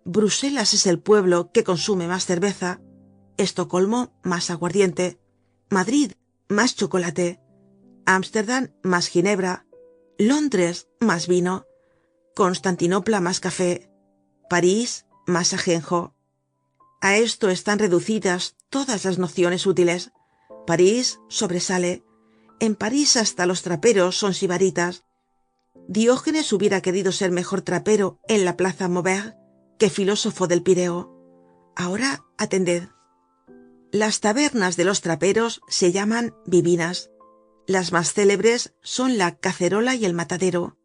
Bruselas es el pueblo que consume más cerveza, Estocolmo más aguardiente, Madrid más chocolate, Ámsterdam más ginebra, Londres más vino, Constantinopla más café, París más ajenjo. A esto están reducidas todas las nociones útiles. París sobresale. En París hasta los traperos son sibaritas. Diógenes hubiera querido ser mejor trapero en la plaza Maubert que filósofo del Pireo. Ahora atended. Las tabernas de los traperos se llaman bibinas. Las más célebres son la Cacerola y el Matadero.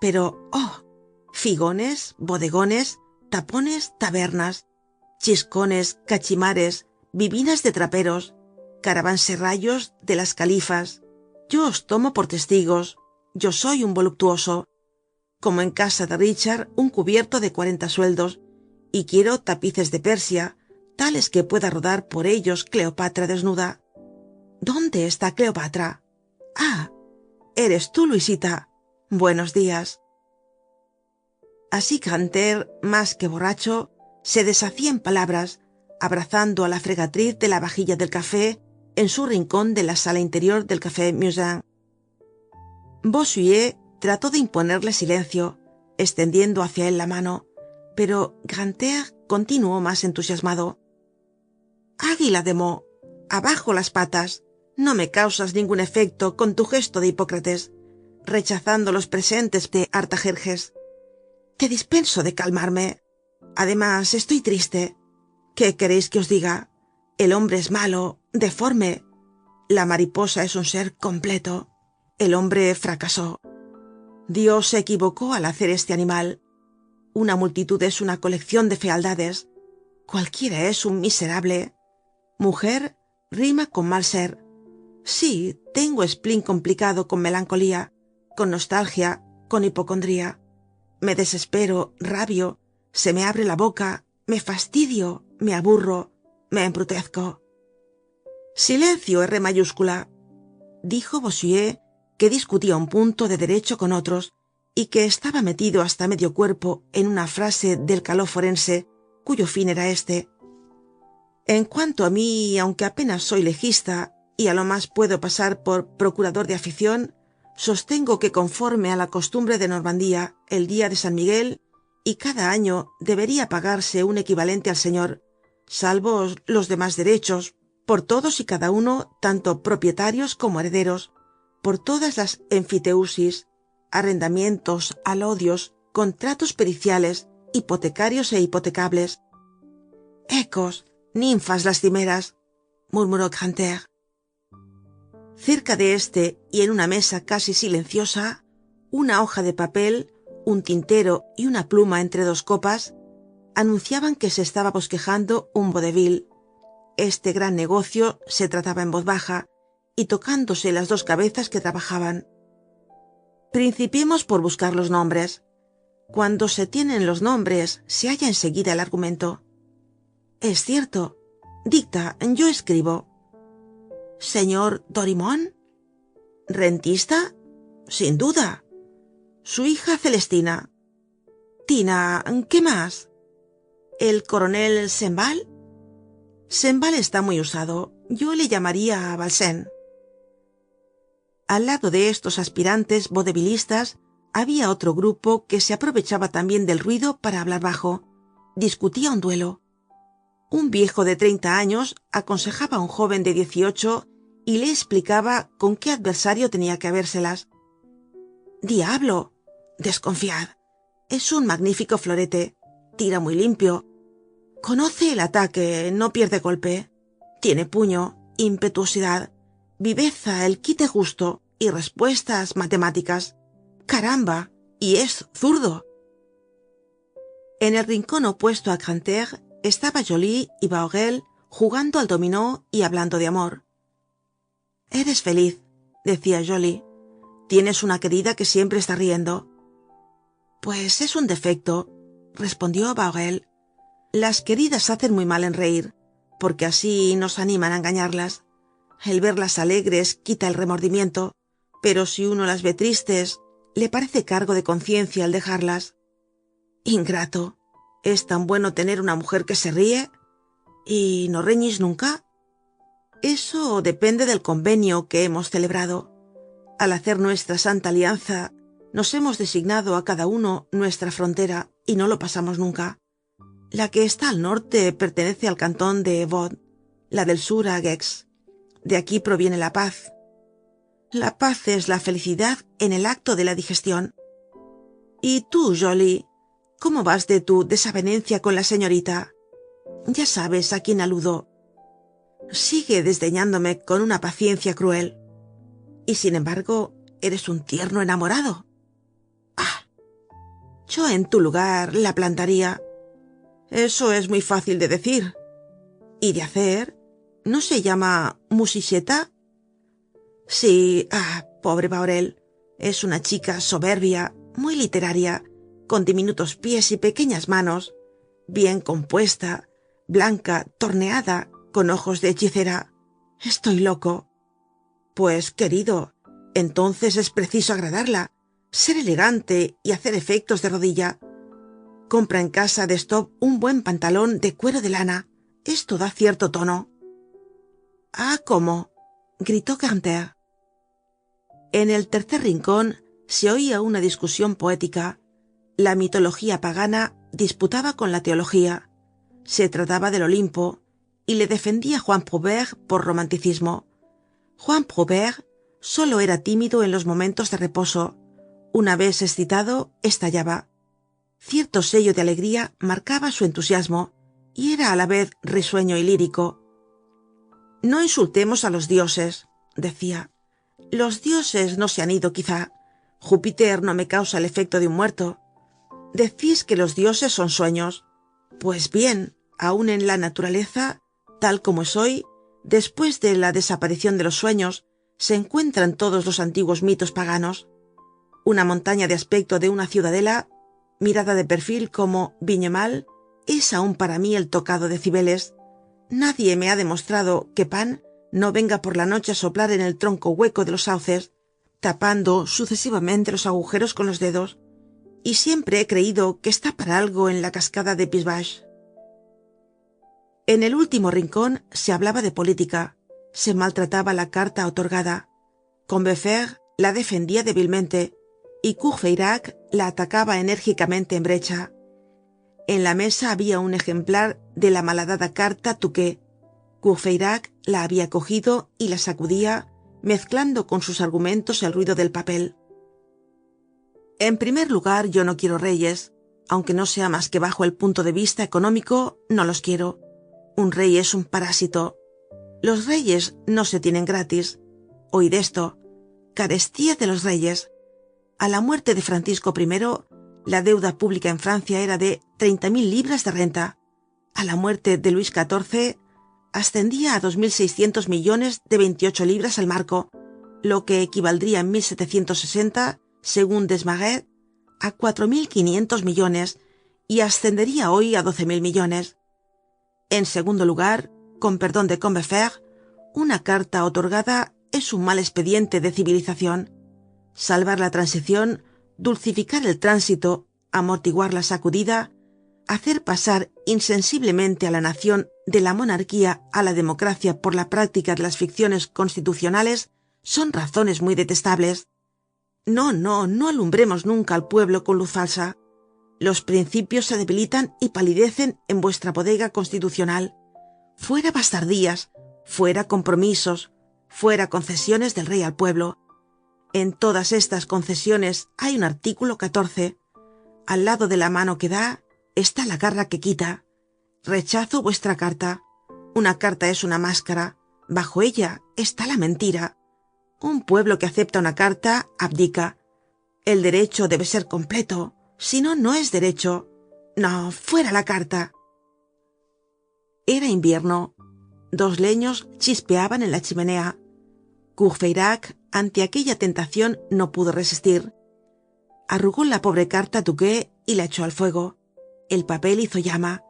Pero, oh, figones, bodegones, tapones, tabernas, chiscones, cachimares, bibinas de traperos, caravanserrallos de las califas. Yo os tomo por testigos. Yo soy un voluptuoso. Como en casa de Richard, un cubierto de 40 sueldos, y quiero tapices de Persia, tales que pueda rodar por ellos Cleopatra desnuda. ¿Dónde está Cleopatra? Ah, eres tú, Luisita. Buenos días. Así Grantaire, más que borracho, se deshacía en palabras, abrazando a la fregatriz de la vajilla del café en su rincón de la sala interior del Café Musain. Bossuet trató de imponerle silencio, extendiendo hacia él la mano, pero Grantaire continuó más entusiasmado. Águila de Meaux, abajo las patas. No me causas ningún efecto con tu gesto de Hipócrates, rechazando los presentes de Artajerjes. Te dispenso de calmarme. Además, estoy triste. ¿Qué queréis que os diga? El hombre es malo, deforme. La mariposa es un ser completo. El hombre fracasó. Dios se equivocó al hacer este animal. Una multitud es una colección de fealdades. Cualquiera es un miserable. Mujer rima con mal ser. Sí, tengo spleen complicado con melancolía, con nostalgia, con hipocondría. Me desespero, rabio, se me abre la boca, me fastidio, me aburro, me embrutezco. Silencio, R mayúscula, dijo Bossuet, que discutía un punto de derecho con otros, y que estaba metido hasta medio cuerpo en una frase del caló forense, cuyo fin era este. En cuanto a mí, aunque apenas soy legista, y a lo más puedo pasar por procurador de afición, sostengo que conforme a la costumbre de Normandía, el día de San Miguel, y cada año debería pagarse un equivalente al señor, salvo los demás derechos, por todos y cada uno, tanto propietarios como herederos, por todas las enfiteusis, arrendamientos, alodios, contratos periciales, hipotecarios e hipotecables. Ecos, ninfas lastimeras, murmuró Grantaire. Cerca de este, y en una mesa casi silenciosa, una hoja de papel, un tintero y una pluma entre dos copas anunciaban que se estaba bosquejando un vodevil. Este gran negocio se trataba en voz baja y tocándose las dos cabezas que trabajaban. Principiemos por buscar los nombres. Cuando se tienen los nombres, se halla enseguida el argumento. Es cierto. Dicta, yo escribo. ¿Señor Dorimon? ¿Rentista? Sin duda. Su hija Celestina. Tina, ¿qué más? ¿El coronel Senval? Senval está muy usado. Yo le llamaría Balsen. Al lado de estos aspirantes vaudevillistas había otro grupo que se aprovechaba también del ruido para hablar bajo. Discutía un duelo. Un viejo de 30 años aconsejaba a un joven de 18 y le explicaba con qué adversario tenía que habérselas. Diablo, desconfiad. Es un magnífico florete. Tira muy limpio. Conoce el ataque, no pierde golpe. Tiene puño, impetuosidad, viveza, el quite justo y respuestas matemáticas. Caramba, y es zurdo. En el rincón opuesto a Grantaire estaba Joly y Bahorel jugando al dominó y hablando de amor. Eres feliz, decía Joly. Tienes una querida que siempre está riendo. Pues es un defecto, respondió Bahorel. Las queridas hacen muy mal en reír, porque así nos animan a engañarlas. El verlas alegres quita el remordimiento, pero si uno las ve tristes, le parece cargo de conciencia al dejarlas. Ingrato, ¿es tan bueno tener una mujer que se ríe? ¿Y no reñís nunca? Eso depende del convenio que hemos celebrado. Al hacer nuestra santa alianza, nos hemos designado a cada uno nuestra frontera y no lo pasamos nunca. La que está al norte pertenece al cantón de Vaud, la del sur a Gex. De aquí proviene la paz. La paz es la felicidad en el acto de la digestión. ¿Y tú, Joly, cómo vas de tu desavenencia con la señorita? Ya sabes a quién aludo. Sigue desdeñándome con una paciencia cruel. Y sin embargo, eres un tierno enamorado. Ah, yo en tu lugar la plantaría. Eso es muy fácil de decir. ¿Y de hacer? ¿No se llama musicheta? Sí, pobre Bahorel. Es una chica soberbia, muy literaria, con diminutos pies y pequeñas manos, bien compuesta, blanca, torneada, con ojos de hechicera. Estoy loco. Pues, querido, entonces es preciso agradarla, ser elegante y hacer efectos de rodilla. Compra en casa de Staub un buen pantalón de cuero de lana. Esto da cierto tono. Ah, ¿cómo? Gritó Grantaire. En el tercer rincón se oía una discusión poética. La mitología pagana disputaba con la teología. Se trataba del Olimpo, y le defendía Juan Prouvaire por romanticismo. Juan Prouvaire solo era tímido en los momentos de reposo. Una vez excitado, estallaba. Cierto sello de alegría marcaba su entusiasmo, y era a la vez risueño y lírico. No insultemos a los dioses, decía. Los dioses no se han ido, quizá. Júpiter no me causa el efecto de un muerto. Decís que los dioses son sueños. Pues bien, aun en la naturaleza, tal como es hoy, después de la desaparición de los sueños, se encuentran todos los antiguos mitos paganos. Una montaña de aspecto de una ciudadela, mirada de perfil como Vignemale, es aún para mí el tocado de Cibeles. Nadie me ha demostrado que Pan no venga por la noche a soplar en el tronco hueco de los sauces, tapando sucesivamente los agujeros con los dedos, y siempre he creído que está para algo en la cascada de Pisbach. En el último rincón se hablaba de política, se maltrataba la carta otorgada. Combeferre la defendía débilmente y Courfeyrac la atacaba enérgicamente en brecha. En la mesa había un ejemplar de la malhadada carta Touquet. Courfeyrac la había cogido y la sacudía mezclando con sus argumentos el ruido del papel. En primer lugar, yo no quiero reyes, aunque no sea más que bajo el punto de vista económico, no los quiero. Un rey es un parásito. Los reyes no se tienen gratis. Oíd esto: carestía de los reyes. A la muerte de Francisco I, la deuda pública en Francia era de 30.000 libras de renta. A la muerte de Luis XIV ascendía a 2.600 millones de 28 libras al marco, lo que equivaldría en 1760, según Desmarets, a 4.500 millones y ascendería hoy a 12.000 millones. En segundo lugar, con perdón de Combeferre, una carta otorgada es un mal expediente de civilización. Salvar la transición, dulcificar el tránsito, amortiguar la sacudida, hacer pasar insensiblemente a la nación de la monarquía a la democracia por la práctica de las ficciones constitucionales son razones muy detestables. No alumbremos nunca al pueblo con luz falsa. Los principios se debilitan y palidecen en vuestra bodega constitucional. Fuera bastardías, fuera compromisos, fuera concesiones del rey al pueblo. En todas estas concesiones hay un artículo 14. Al lado de la mano que da está la garra que quita. Rechazo vuestra carta. Una carta es una máscara. Bajo ella está la mentira. Un pueblo que acepta una carta abdica. El derecho debe ser completo, si no, no es derecho. No, fuera la carta. Era invierno. 2 leños chispeaban en la chimenea. Courfeyrac, ante aquella tentación, no pudo resistir. Arrugó la pobre carta a Touquet y la echó al fuego. El papel hizo llama.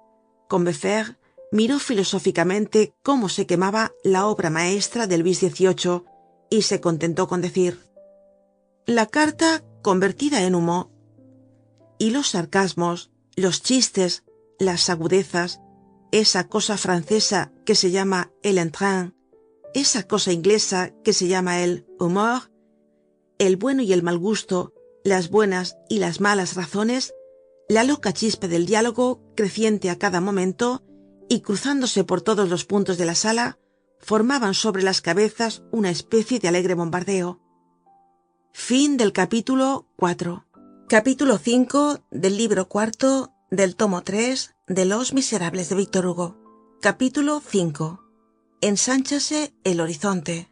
Combeferre miró filosóficamente cómo se quemaba la obra maestra de Luis XVIII y se contentó con decir: la carta convertida en humo. Y los sarcasmos, los chistes, las agudezas, esa cosa francesa que se llama el entrain, esa cosa inglesa que se llama el humor, el bueno y el mal gusto, las buenas y las malas razones, la loca chispa del diálogo, creciente a cada momento y cruzándose por todos los puntos de la sala, formaban sobre las cabezas una especie de alegre bombardeo. Fin del capítulo 4. Capítulo 5 del libro cuarto del tomo 3 de Los Miserables de Víctor Hugo. Capítulo 5. Ensánchase el horizonte.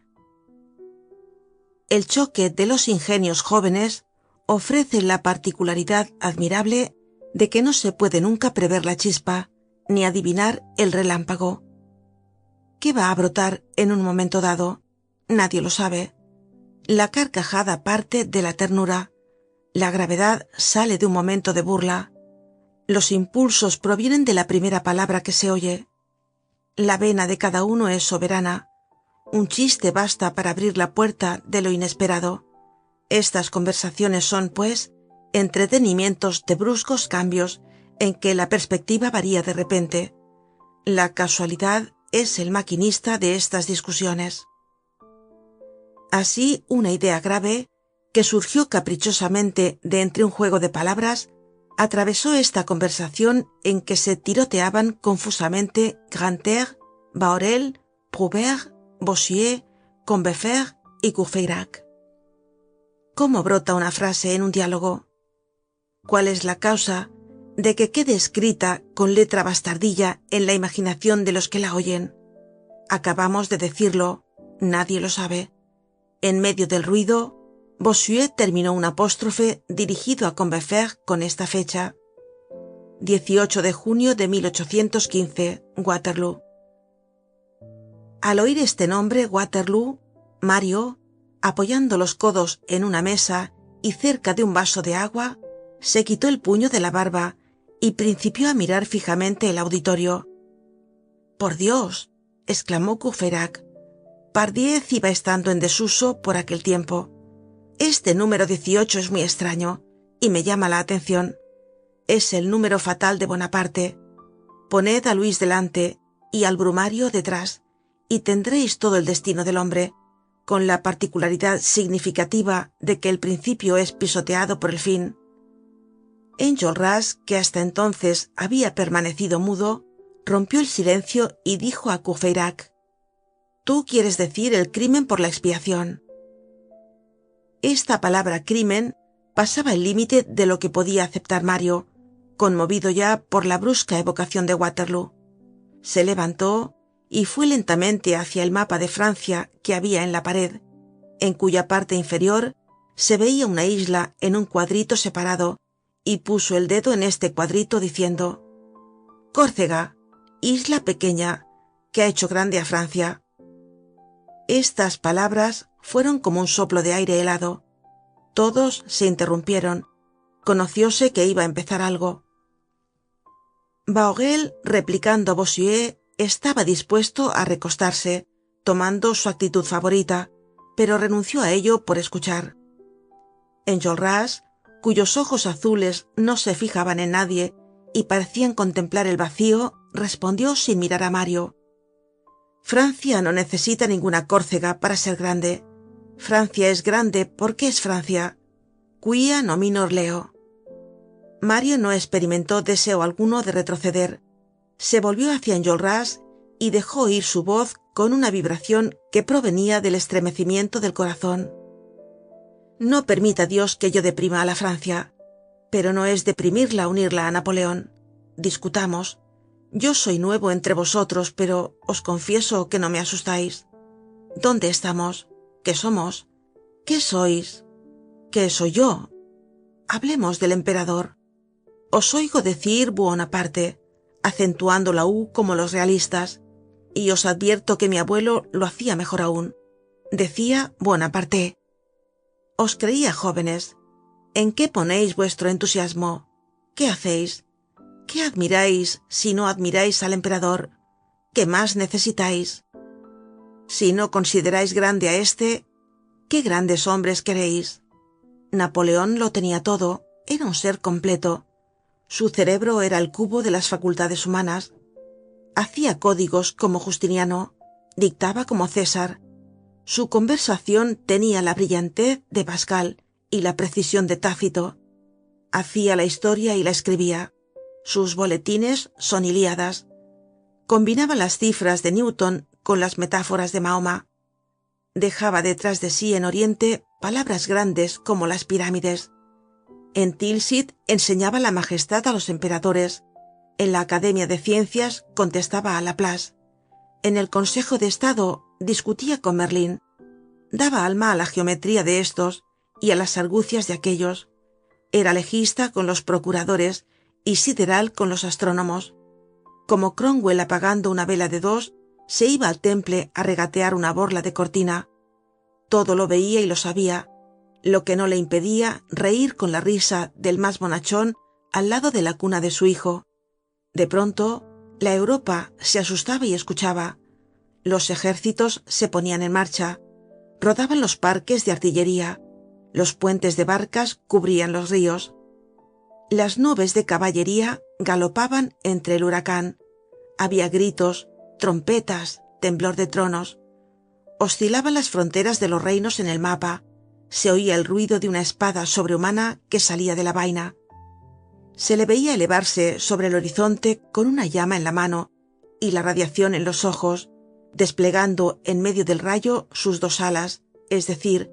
El choque de los ingenios jóvenes ofrece la particularidad admirable de que no se puede nunca prever la chispa, ni adivinar el relámpago. ¿Qué va a brotar en un momento dado? Nadie lo sabe. La carcajada parte de la ternura. La gravedad sale de un momento de burla. Los impulsos provienen de la primera palabra que se oye. La vena de cada uno es soberana. Un chiste basta para abrir la puerta de lo inesperado. Estas conversaciones son, pues, entretenimientos de bruscos cambios en que la perspectiva varía de repente. La casualidad es el maquinista de estas discusiones. Así, una idea grave, que surgió caprichosamente de entre un juego de palabras, atravesó esta conversación en que se tiroteaban confusamente Grantaire, Bahorel, Prouvaire, Bossuet, Combeferre y Courfeyrac. ¿Cómo brota una frase en un diálogo? ¿Cuál es la causa de que quede escrita con letra bastardilla en la imaginación de los que la oyen? Acabamos de decirlo, nadie lo sabe. En medio del ruido, Bossuet terminó un apóstrofe dirigido a Combeferre con esta fecha: 18 de junio de 1815, Waterloo. Al oír este nombre, Waterloo, Mario, apoyando los codos en una mesa y cerca de un vaso de agua, se quitó el puño de la barba y principió a mirar fijamente el auditorio. «Por Dios», exclamó Courfeyrac, «Pardiez iba estando en desuso por aquel tiempo. Este número 18 es muy extraño y me llama la atención. Es el número fatal de Bonaparte. Poned a Luis delante y al Brumario detrás, y tendréis todo el destino del hombre, con la particularidad significativa de que el principio es pisoteado por el fin». Enjolras, que hasta entonces había permanecido mudo, rompió el silencio y dijo a Courfeyrac: Tú quieres decir el crimen por la expiación. Esta palabra crimen pasaba el límite de lo que podía aceptar Mario, conmovido ya por la brusca evocación de Waterloo. Se levantó y fue lentamente hacia el mapa de Francia que había en la pared, en cuya parte inferior se veía una isla en un cuadrito separado, y puso el dedo en este cuadrito diciendo: Córcega, isla pequeña, que ha hecho grande a Francia. Estas palabras fueron como un soplo de aire helado. Todos se interrumpieron. Conocióse que iba a empezar algo. Bahorel, replicando a Bossuet, estaba dispuesto a recostarse, tomando su actitud favorita, pero renunció a ello por escuchar. Enjolras, cuyos ojos azules no se fijaban en nadie y parecían contemplar el vacío, respondió sin mirar a Mario: Francia no necesita ninguna Córcega para ser grande. Francia es grande porque es Francia. Quia nominor leo. Mario no experimentó deseo alguno de retroceder. Se volvió hacia Enjolras y dejó oír su voz con una vibración que provenía del estremecimiento del corazón. No permita Dios que yo deprima a la Francia, pero no es deprimirla unirla a Napoleón. Discutamos. Yo soy nuevo entre vosotros, pero os confieso que no me asustáis. ¿Dónde estamos? ¿Qué somos? ¿Qué sois? ¿Qué soy yo? Hablemos del emperador. Os oigo decir Buonaparte, acentuando la U como los realistas, y os advierto que mi abuelo lo hacía mejor aún. Decía Buonaparte. Os creía jóvenes. ¿En qué ponéis vuestro entusiasmo? ¿Qué hacéis? ¿Qué admiráis si no admiráis al emperador? ¿Qué más necesitáis? Si no consideráis grande a este, ¿qué grandes hombres queréis? Napoleón lo tenía todo, era un ser completo. Su cerebro era el cubo de las facultades humanas. Hacía códigos como Justiniano, dictaba como César. Su conversación tenía la brillantez de Pascal y la precisión de Tácito. Hacía la historia y la escribía. Sus boletines son Ilíadas. Combinaba las cifras de Newton con las metáforas de Mahoma. Dejaba detrás de sí en Oriente palabras grandes como las pirámides. En Tilsit enseñaba la majestad a los emperadores. En la Academia de Ciencias contestaba a Laplace. En el Consejo de Estado discutía con Merlín. Daba alma a la geometría de estos y a las argucias de aquellos. Era legista con los procuradores y sideral con los astrónomos. Como Cromwell apagando una vela de 2, se iba al temple a regatear una borla de cortina. Todo lo veía y lo sabía, lo que no le impedía reír con la risa del más bonachón al lado de la cuna de su hijo. De pronto, la Europa se asustaba y escuchaba. Los ejércitos se ponían en marcha. Rodaban los parques de artillería. Los puentes de barcas cubrían los ríos. Las nubes de caballería galopaban entre el huracán. Había gritos, trompetas, temblor de tronos. Oscilaban las fronteras de los reinos en el mapa. Se oía el ruido de una espada sobrehumana que salía de la vaina. Se le veía elevarse sobre el horizonte con una llama en la mano y la radiación en los ojos, desplegando en medio del rayo sus 2 alas, es decir,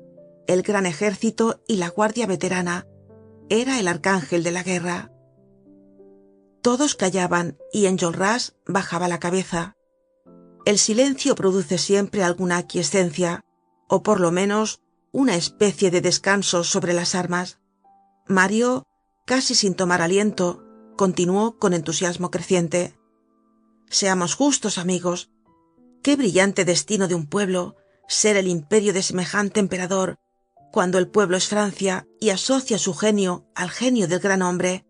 el gran ejército y la guardia veterana. Era el arcángel de la guerra. Todos callaban y Enjolras bajaba la cabeza. El silencio produce siempre alguna aquiescencia, o por lo menos una especie de descanso sobre las armas. Mario, casi sin tomar aliento, continuó con entusiasmo creciente. Seamos justos, amigos. Qué brillante destino de un pueblo ser el imperio de semejante emperador, cuando el pueblo es Francia y asocia su genio al genio del gran hombre.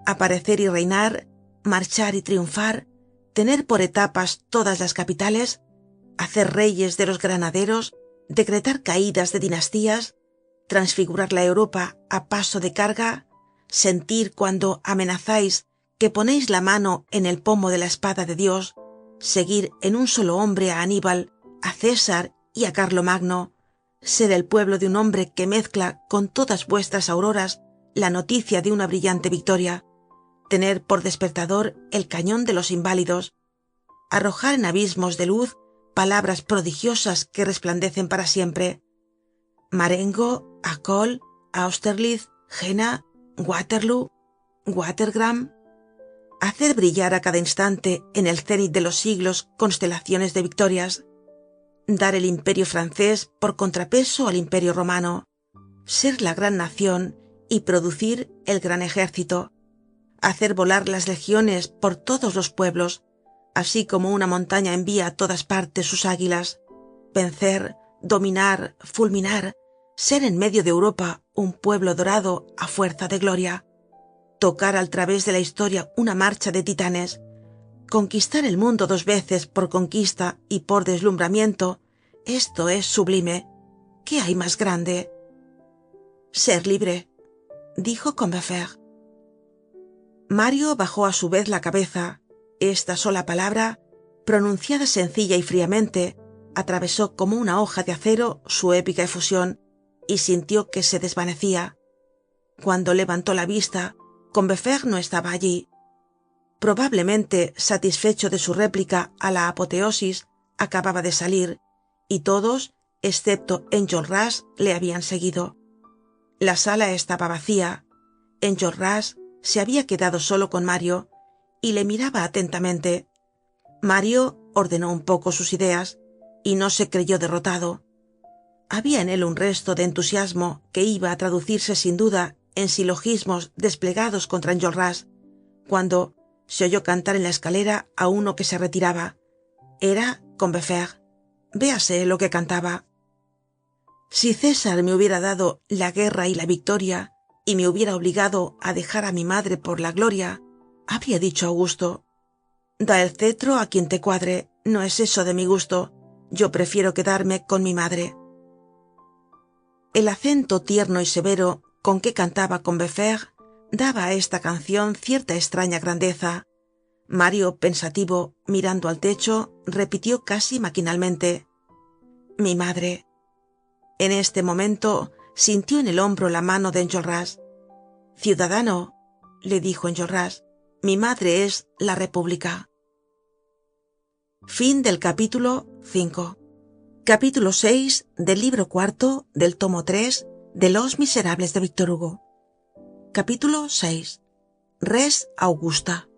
Aparecer y reinar, marchar y triunfar, tener por etapas todas las capitales, hacer reyes de los granaderos, decretar caídas de dinastías, transfigurar la Europa a paso de carga, sentir cuando amenazáis que ponéis la mano en el pomo de la espada de Dios, seguir en un solo hombre a Aníbal, a César y a Carlomagno, ser el pueblo de un hombre que mezcla con todas vuestras auroras la noticia de una brillante victoria, tener por despertador el cañón de los inválidos, arrojar en abismos de luz palabras prodigiosas que resplandecen para siempre. Marengo, Acol, Austerlitz, Jena, Waterloo, Watergram. Hacer brillar a cada instante en el cénit de los siglos constelaciones de victorias. Dar el imperio francés por contrapeso al imperio romano. Ser la gran nación y producir el gran ejército. Hacer volar las legiones por todos los pueblos, así como una montaña envía a todas partes sus águilas. Vencer, dominar, fulminar, ser en medio de Europa un pueblo dorado a fuerza de gloria. Tocar al través de la historia una marcha de titanes. Conquistar el mundo 2 veces por conquista y por deslumbramiento. Esto es sublime. ¿Qué hay más grande? Ser libre, dijo Combeferre. Mario bajó a su vez la cabeza. Esta sola palabra, pronunciada sencilla y fríamente, atravesó como una hoja de acero su épica efusión y sintió que se desvanecía. Cuando levantó la vista, Combeferre no estaba allí. Probablemente, satisfecho de su réplica a la apoteosis, acababa de salir, y todos, excepto Enjolras, le habían seguido. La sala estaba vacía. Enjolras se había quedado solo con Mario y le miraba atentamente. Mario ordenó un poco sus ideas y no se creyó derrotado. Había en él un resto de entusiasmo que iba a traducirse sin duda en silogismos desplegados contra Enjolras, cuando se oyó cantar en la escalera a uno que se retiraba. Era Combeferre. Véase lo que cantaba. Si César me hubiera dado la guerra y la victoria, y me hubiera obligado a dejar a mi madre por la gloria, habría dicho Augusto: da el cetro a quien te cuadre, no es eso de mi gusto, yo prefiero quedarme con mi madre. El acento tierno y severo con que cantaba Combeferre daba a esta canción cierta extraña grandeza. Mario, pensativo, mirando al techo, repitió casi maquinalmente: mi madre. En este momento sintió en el hombro la mano de Enjolras. Ciudadano, le dijo Enjolras, mi madre es la República. Fin del capítulo 5. Capítulo 6 del libro cuarto del tomo 3 de Los Miserables de Víctor Hugo. Capítulo 6. Res Augusta.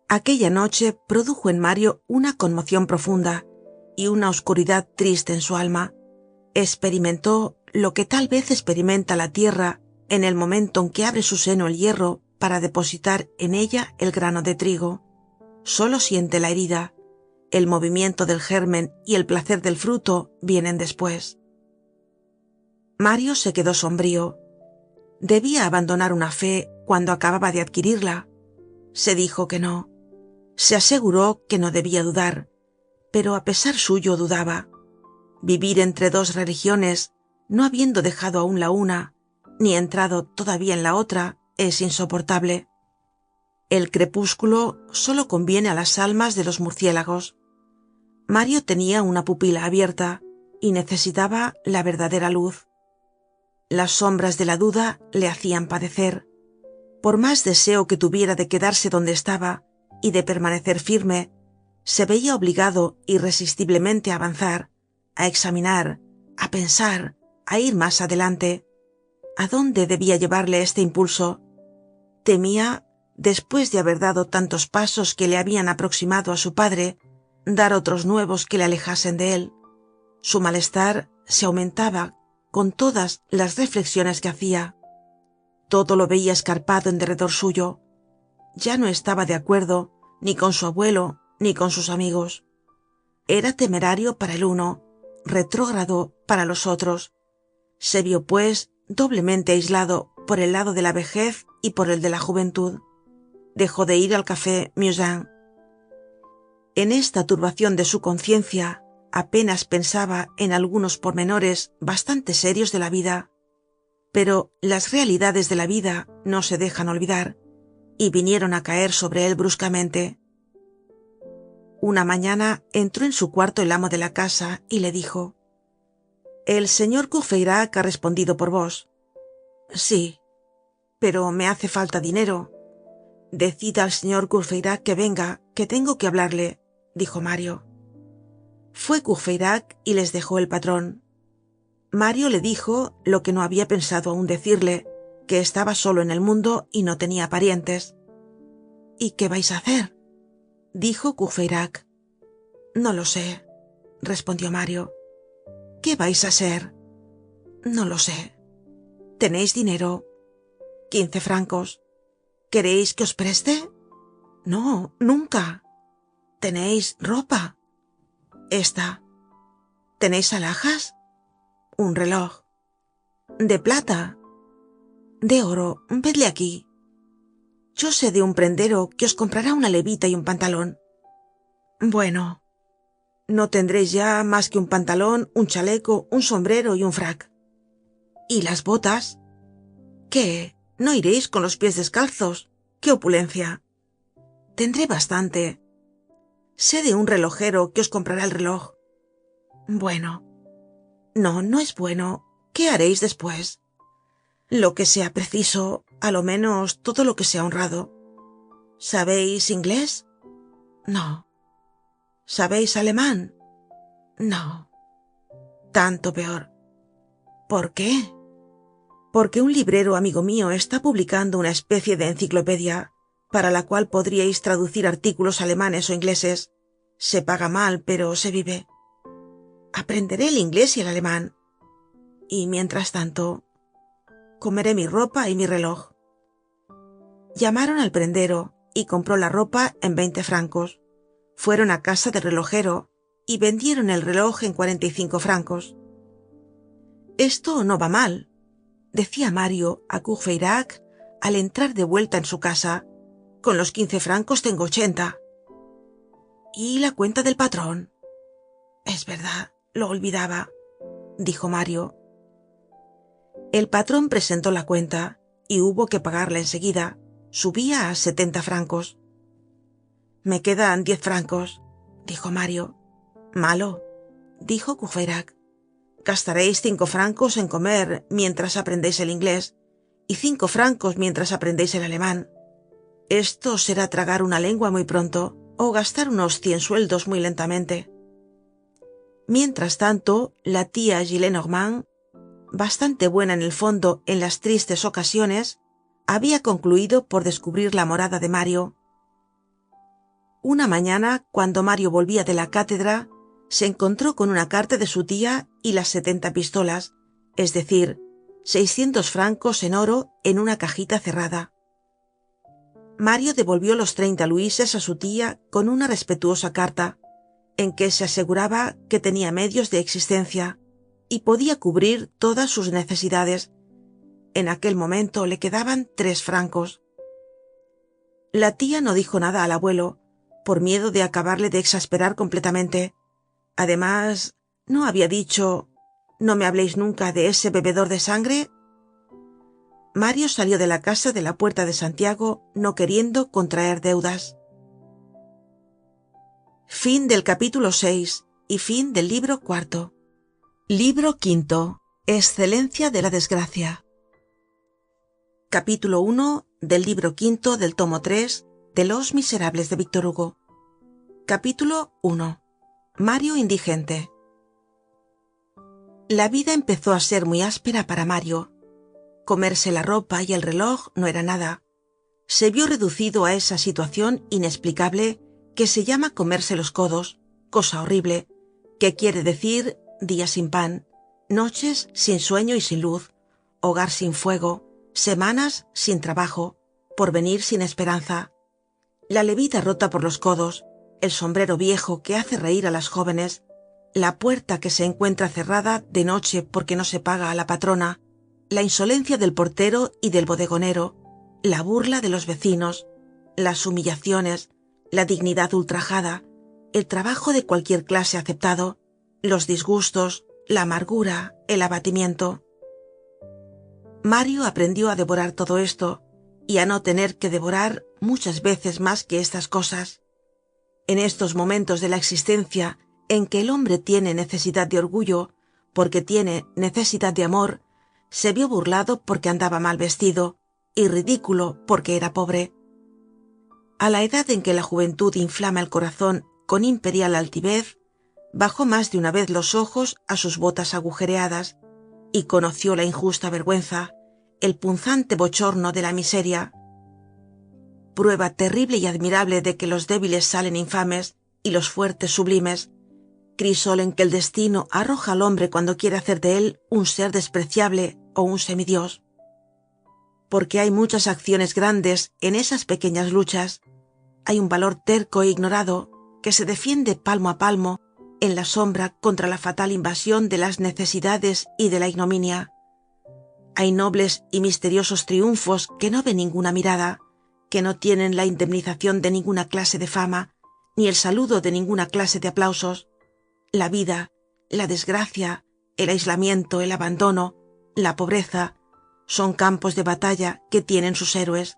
Aquella noche produjo en Mario una conmoción profunda y una oscuridad triste en su alma. Experimentó lo que tal vez experimenta la tierra en el momento en que abre su seno el hierro para depositar en ella el grano de trigo. Solo siente la herida. El movimiento del germen y el placer del fruto vienen después. Mario se quedó sombrío. ¿Debía abandonar una fe cuando acababa de adquirirla? Se dijo que no. Se aseguró que no debía dudar, pero a pesar suyo dudaba. Vivir entre 2 religiones, no habiendo dejado aún la una, ni entrado todavía en la otra, es insoportable. El crepúsculo solo conviene a las almas de los murciélagos. Mario tenía una pupila abierta y necesitaba la verdadera luz. Las sombras de la duda le hacían padecer. Por más deseo que tuviera de quedarse donde estaba y de permanecer firme, se veía obligado irresistiblemente a avanzar, a examinar, a pensar, a ir más adelante. ¿A dónde debía llevarle este impulso? Temía, después de haber dado tantos pasos que le habían aproximado a su padre, dar otros nuevos que le alejasen de él. Su malestar se aumentaba con todas las reflexiones que hacía. Todo lo veía escarpado en derredor suyo. Ya no estaba de acuerdo ni con su abuelo ni con sus amigos. Era temerario para el uno, retrógrado para los otros. Se vio, pues, doblemente aislado por el lado de la vejez y por el de la juventud. Dejó de ir al café Musain. En esta turbación de su conciencia, apenas pensaba en algunos pormenores bastante serios de la vida. Pero las realidades de la vida no se dejan olvidar, y vinieron a caer sobre él bruscamente. Una mañana entró en su cuarto el amo de la casa y le dijo: «El señor Courfeyrac ha respondido por vos». «Sí, pero me hace falta dinero». «Decid al señor Courfeyrac que venga, que tengo que hablarle», dijo Mario. Fue Courfeyrac y les dejó el patrón. Mario le dijo lo que no había pensado aún decirle, que estaba solo en el mundo y no tenía parientes. ¿Y qué vais a hacer?, dijo Courfeyrac. No lo sé, respondió Mario. ¿Qué vais a ser? No lo sé. ¿Tenéis dinero? 15 francos. ¿Queréis que os preste? No, nunca. ¿Tenéis ropa? Esta. ¿Tenéis alhajas? Un reloj. ¿De plata? De oro. Vedle aquí. Yo sé de un prendero que os comprará una levita y un pantalón. Bueno, no tendréis ya más que un pantalón, un chaleco, un sombrero y un frac. ¿Y las botas? ¿Qué? ¿No iréis con los pies descalzos? ¡Qué opulencia! Tendré bastante. Sé de un relojero que os comprará el reloj. Bueno. No, no es bueno. ¿Qué haréis después? Lo que sea preciso, a lo menos todo lo que sea honrado. ¿Sabéis inglés? No. ¿Sabéis alemán? No. Tanto peor. ¿Por qué? Porque un librero amigo mío está publicando una especie de enciclopedia, para la cual podríais traducir artículos alemanes o ingleses. Se paga mal, pero se vive. Aprenderé el inglés y el alemán. Y mientras tanto, comeré mi ropa y mi reloj. Llamaron al prendero y compró la ropa en 20 francos. Fueron a casa del relojero y vendieron el reloj en 45 francos. Esto no va mal, decía Mario a Courfeyrac al entrar de vuelta en su casa. Con los 15 francos tengo 80. ¿Y la cuenta del patrón? Es verdad, lo olvidaba, dijo Mario. El patrón presentó la cuenta y hubo que pagarla enseguida. Subía a 70 francos. Me quedan 10 francos, dijo Mario. Malo, dijo Courfeyrac. Gastaréis 5 francos en comer mientras aprendéis el inglés y 5 francos mientras aprendéis el alemán. Esto será tragar una lengua muy pronto o gastar unos 100 sueldos muy lentamente. Mientras tanto, la tía Gillenormand, bastante buena en el fondo en las tristes ocasiones, había concluido por descubrir la morada de Mario. Una mañana, cuando Mario volvía de la cátedra, se encontró con una carta de su tía y las 70 pistolas, es decir, 600 francos en oro en una cajita cerrada. Mario devolvió los 30 luises a su tía con una respetuosa carta, en que se aseguraba que tenía medios de existencia y podía cubrir todas sus necesidades. En aquel momento le quedaban 3 francos. La tía no dijo nada al abuelo, por miedo de acabarle de exasperar completamente. Además, ¿no había dicho: no me habléis nunca de ese bebedor de sangre? Mario salió de la casa de la Puerta de Santiago, no queriendo contraer deudas. Fin del capítulo 6 y fin del libro cuarto. Libro quinto. Excelencia de la desgracia. Capítulo 1 del libro quinto del tomo 3 de Los Miserables de Víctor Hugo. Capítulo 1. Mario indigente. La vida empezó a ser muy áspera para Mario. Comerse la ropa y el reloj no era nada. Se vio reducido a esa situación inexplicable que se llama comerse los codos, cosa horrible, que quiere decir días sin pan, noches sin sueño y sin luz, hogar sin fuego, semanas sin trabajo, porvenir sin esperanza. La levita rota por los codos, el sombrero viejo que hace reír a las jóvenes, la puerta que se encuentra cerrada de noche porque no se paga a la patrona, la insolencia del portero y del bodegonero, la burla de los vecinos, las humillaciones, la dignidad ultrajada, el trabajo de cualquier clase aceptado, los disgustos, la amargura, el abatimiento. Mario aprendió a devorar todo esto y a no tener que devorar muchas veces más que estas cosas. En estos momentos de la existencia en que el hombre tiene necesidad de orgullo porque tiene necesidad de amor, se vio burlado porque andaba mal vestido y ridículo porque era pobre. A la edad en que la juventud inflama el corazón con imperial altivez, bajó más de una vez los ojos a sus botas agujereadas y conoció la injusta vergüenza, el punzante bochorno de la miseria. Prueba terrible y admirable de que los débiles salen infames y los fuertes sublimes, crisol en que el destino arroja al hombre cuando quiere hacer de él un ser despreciable o un semidios. Porque hay muchas acciones grandes en esas pequeñas luchas, hay un valor terco e ignorado que se defiende palmo a palmo en la sombra contra la fatal invasión de las necesidades y de la ignominia. Hay nobles y misteriosos triunfos que no ve ninguna mirada, que no tienen la indemnización de ninguna clase de fama, ni el saludo de ninguna clase de aplausos. La vida, la desgracia, el aislamiento, el abandono, la pobreza, son campos de batalla que tienen sus héroes,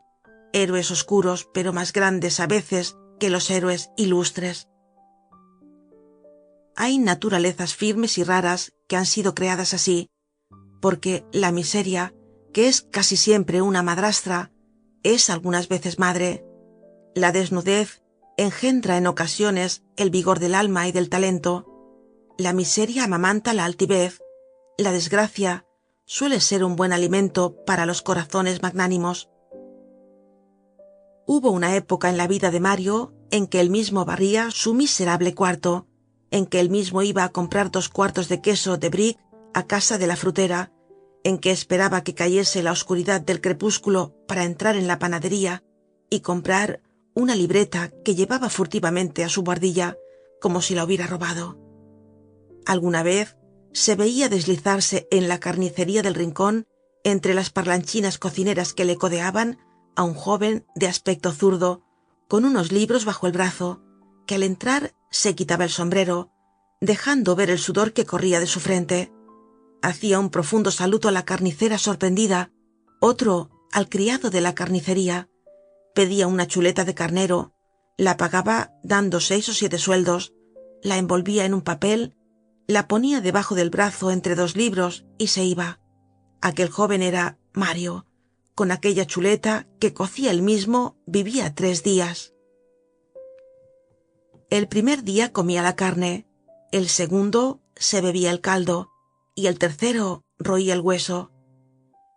héroes oscuros pero más grandes a veces que los héroes ilustres. Hay naturalezas firmes y raras que han sido creadas así, porque la miseria, que es casi siempre una madrastra, es algunas veces madre. La desnudez engendra en ocasiones el vigor del alma y del talento. La miseria amamanta la altivez. La desgracia suele ser un buen alimento para los corazones magnánimos. Hubo una época en la vida de Mario en que él mismo barría su miserable cuarto, en que él mismo iba a comprar 2 cuartos de queso de Brie a casa de la frutera, en que esperaba que cayese la oscuridad del crepúsculo para entrar en la panadería y comprar una libreta que llevaba furtivamente a su buhardilla, como si la hubiera robado. Alguna vez se veía deslizarse en la carnicería del rincón, entre las parlanchinas cocineras que le codeaban, a un joven de aspecto zurdo, con unos libros bajo el brazo, que al entrar se quitaba el sombrero, dejando ver el sudor que corría de su frente. Hacía un profundo saludo a la carnicera sorprendida, otro al criado de la carnicería. Pedía una chuleta de carnero, la pagaba dando 6 o 7 sueldos, la envolvía en un papel, la ponía debajo del brazo entre 2 libros y se iba. Aquel joven era Mario. Con aquella chuleta que cocía él mismo vivía 3 días. El primer día comía la carne, el segundo se bebía el caldo y el tercero roía el hueso.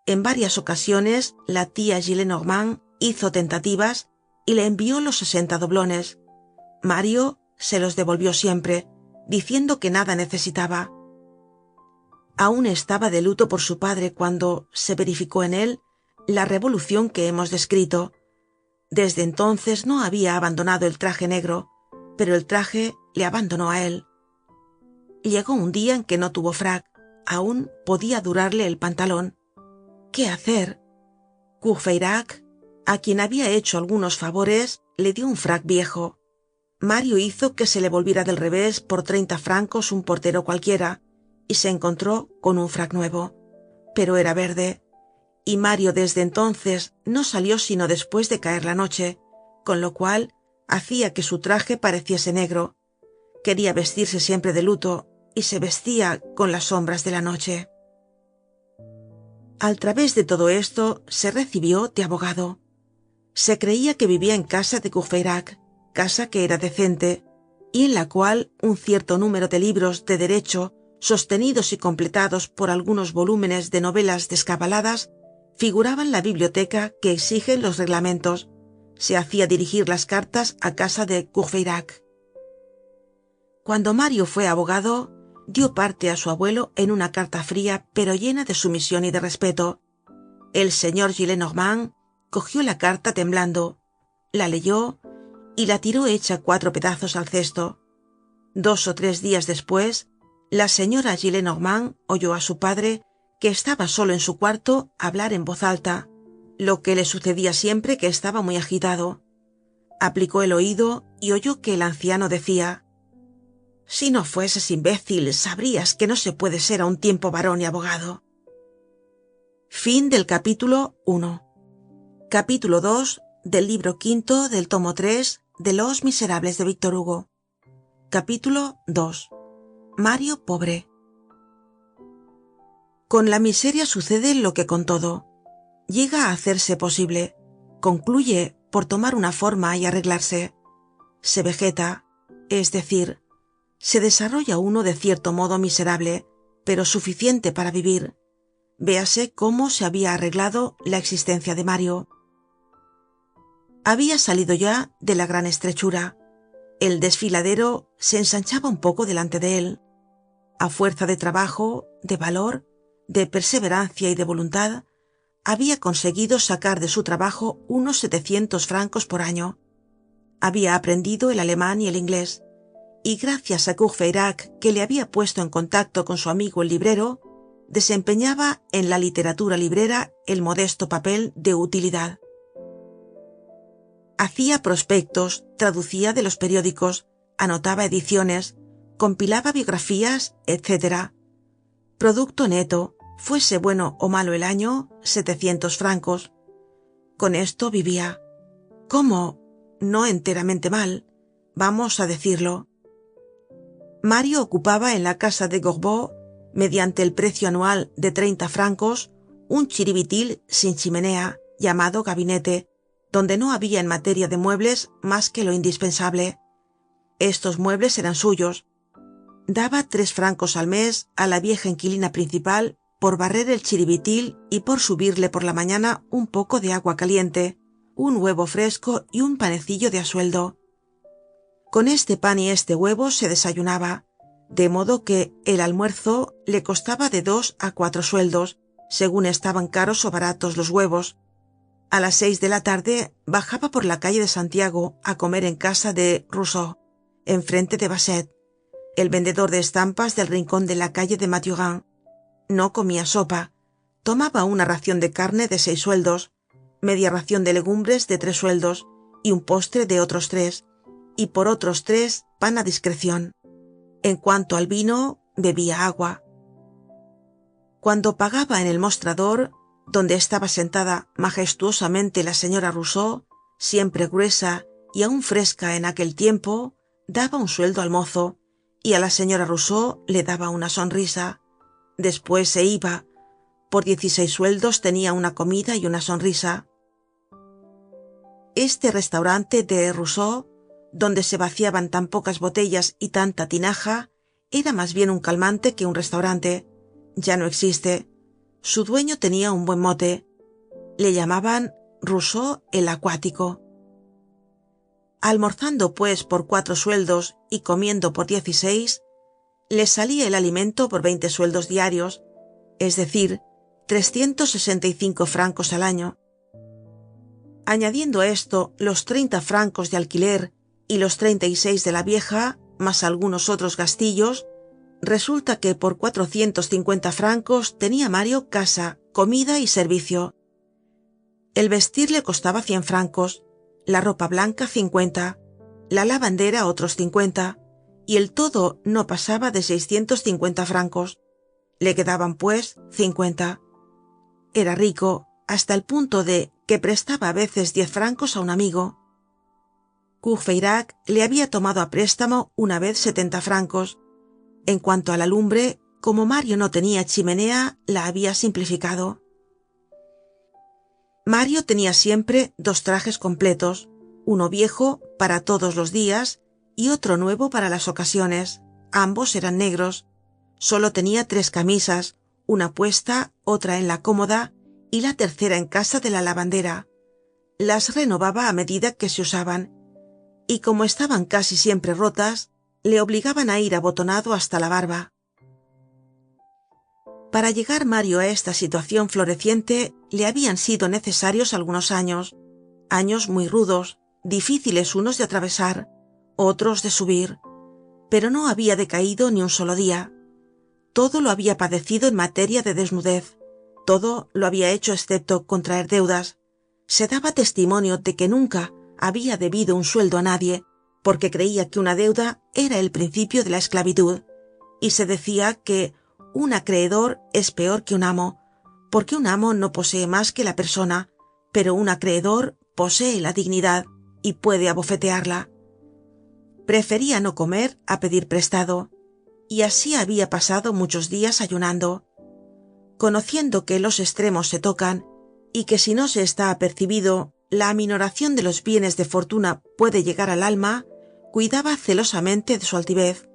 En varias ocasiones la tía Gillenormand hizo tentativas y le envió los 60 doblones. Mario se los devolvió siempre, diciendo que nada necesitaba. Aún estaba de luto por su padre cuando se verificó en él la revolución que hemos descrito. Desde entonces no había abandonado el traje negro, pero el traje le abandonó a él. Llegó un día en que no tuvo frac, aún podía durarle el pantalón. ¿Qué hacer? Courfeyrac, a quien había hecho algunos favores, le dio un frac viejo. Mario hizo que se le volviera del revés por 30 francos un portero cualquiera, y se encontró con un frac nuevo, pero era verde, y Mario desde entonces no salió sino después de caer la noche, con lo cual hacía que su traje pareciese negro. Quería vestirse siempre de luto y se vestía con las sombras de la noche. Al través de todo esto se recibió de abogado. Se creía que vivía en casa de Courfeyrac, casa que era decente, y en la cual un cierto número de libros de derecho, sostenidos y completados por algunos volúmenes de novelas descabaladas, figuraban la biblioteca que exigen los reglamentos. Se hacía dirigir las cartas a casa de Courfeyrac. Cuando Mario fue abogado, dio parte a su abuelo en una carta fría pero llena de sumisión y de respeto. El señor Gillenormand cogió la carta temblando, la leyó y la tiró hecha 4 pedazos al cesto. 2 o 3 días después, la señora Gillenormand oyó a su padre, que estaba solo en su cuarto, hablar en voz alta, lo que le sucedía siempre que estaba muy agitado. Aplicó el oído y oyó que el anciano decía: «Si no fueses imbécil, sabrías que no se puede ser a un tiempo varón y abogado». Fin del capítulo 1. Capítulo 2 del libro quinto del tomo 3 de Los Miserables de Víctor Hugo. Capítulo 2. Mario pobre. Con la miseria sucede lo que con todo. Llega a hacerse posible, concluye por tomar una forma y arreglarse. Se vegeta, es decir, Se desarrolla uno de cierto modo miserable, pero suficiente para vivir. Véase cómo se había arreglado la existencia de Mario. Había salido ya de la gran estrechura. El desfiladero se ensanchaba un poco delante de él. A fuerza de trabajo, de valor, de perseverancia y de voluntad, había conseguido sacar de su trabajo unos 700 francos por año. Había aprendido el alemán y el inglés, y gracias a Courfeyrac, que le había puesto en contacto con su amigo el librero, desempeñaba en la literatura librera el modesto papel de utilidad. Hacía prospectos, traducía de los periódicos, anotaba ediciones, compilaba biografías, etc. Producto neto, fuese bueno o malo el año, 700 francos. Con esto vivía. ¿Cómo? No enteramente mal, vamos a decirlo. Mario ocupaba en la casa de Gorbeau, mediante el precio anual de 30 francos, un chiribitil sin chimenea, llamado gabinete, donde no había en materia de muebles más que lo indispensable. Estos muebles eran suyos. Daba 3 francos al mes a la vieja inquilina principal por barrer el chiribitil y por subirle por la mañana un poco de agua caliente, un huevo fresco y un panecillo de a sueldo. Con este pan y este huevo se desayunaba, de modo que el almuerzo le costaba de 2 a 4 sueldos, según estaban caros o baratos los huevos. A las 6 de la tarde bajaba por la calle de Santiago a comer en casa de Rousseau, enfrente de Basset, el vendedor de estampas del rincón de la calle de Mathurin. No comía sopa, tomaba una ración de carne de 6 sueldos, media ración de legumbres de 3 sueldos y un postre de otros 3, y por otros 3 pan a discreción. En cuanto al vino, bebía agua. Cuando pagaba en el mostrador, donde estaba sentada majestuosamente la señora Rousseau, siempre gruesa y aún fresca en aquel tiempo, daba un sueldo al mozo, y a la señora Rousseau le daba una sonrisa. Después se iba. Por 16 sueldos tenía una comida y una sonrisa. Este restaurante de Rousseau, donde se vaciaban tan pocas botellas y tanta tinaja, era más bien un calmante que un restaurante. Ya no existe. Su dueño tenía un buen mote. Le llamaban Rousseau el acuático. Almorzando pues por 4 sueldos y comiendo por 16, le salía el alimento por 20 sueldos diarios, es decir, 365 francos al año. Añadiendo a esto los 30 francos de alquiler y los 36 de la vieja, más algunos otros gastillos, resulta que por 450 francos tenía Mario casa, comida y servicio. El vestir le costaba 100 francos, la ropa blanca 50, la lavandera otros 50, y el todo no pasaba de 650 francos. Le quedaban pues 50. Era rico hasta el punto de que prestaba a veces 10 francos a un amigo. Courfeyrac le había tomado a préstamo una vez 70 francos. En cuanto a la lumbre, como Mario no tenía chimenea, la había simplificado. Mario tenía siempre 2 trajes completos, uno viejo para todos los días y otro nuevo para las ocasiones. Ambos eran negros. Solo tenía 3 camisas, una puesta, otra en la cómoda y la tercera en casa de la lavandera. Las renovaba a medida que se usaban, y como estaban casi siempre rotas, le obligaban a ir abotonado hasta la barba. Para llegar Mario a esta situación floreciente le habían sido necesarios algunos años muy rudos, difíciles unos de atravesar, otros de subir, pero no había decaído ni un solo día. Todo lo había padecido en materia de desnudez, todo lo había hecho excepto contraer deudas. Se daba testimonio de que nunca había debido un sueldo a nadie, porque creía que una deuda era el principio de la esclavitud, y se decía que un acreedor es peor que un amo, porque un amo no posee más que la persona, pero un acreedor posee la dignidad y puede abofetearla. Prefería no comer a pedir prestado, y así había pasado muchos días ayunando. Conociendo que los extremos se tocan, y que si no se está apercibido, la aminoración de los bienes de fortuna puede llegar al alma, cuidaba celosamente de su altivez.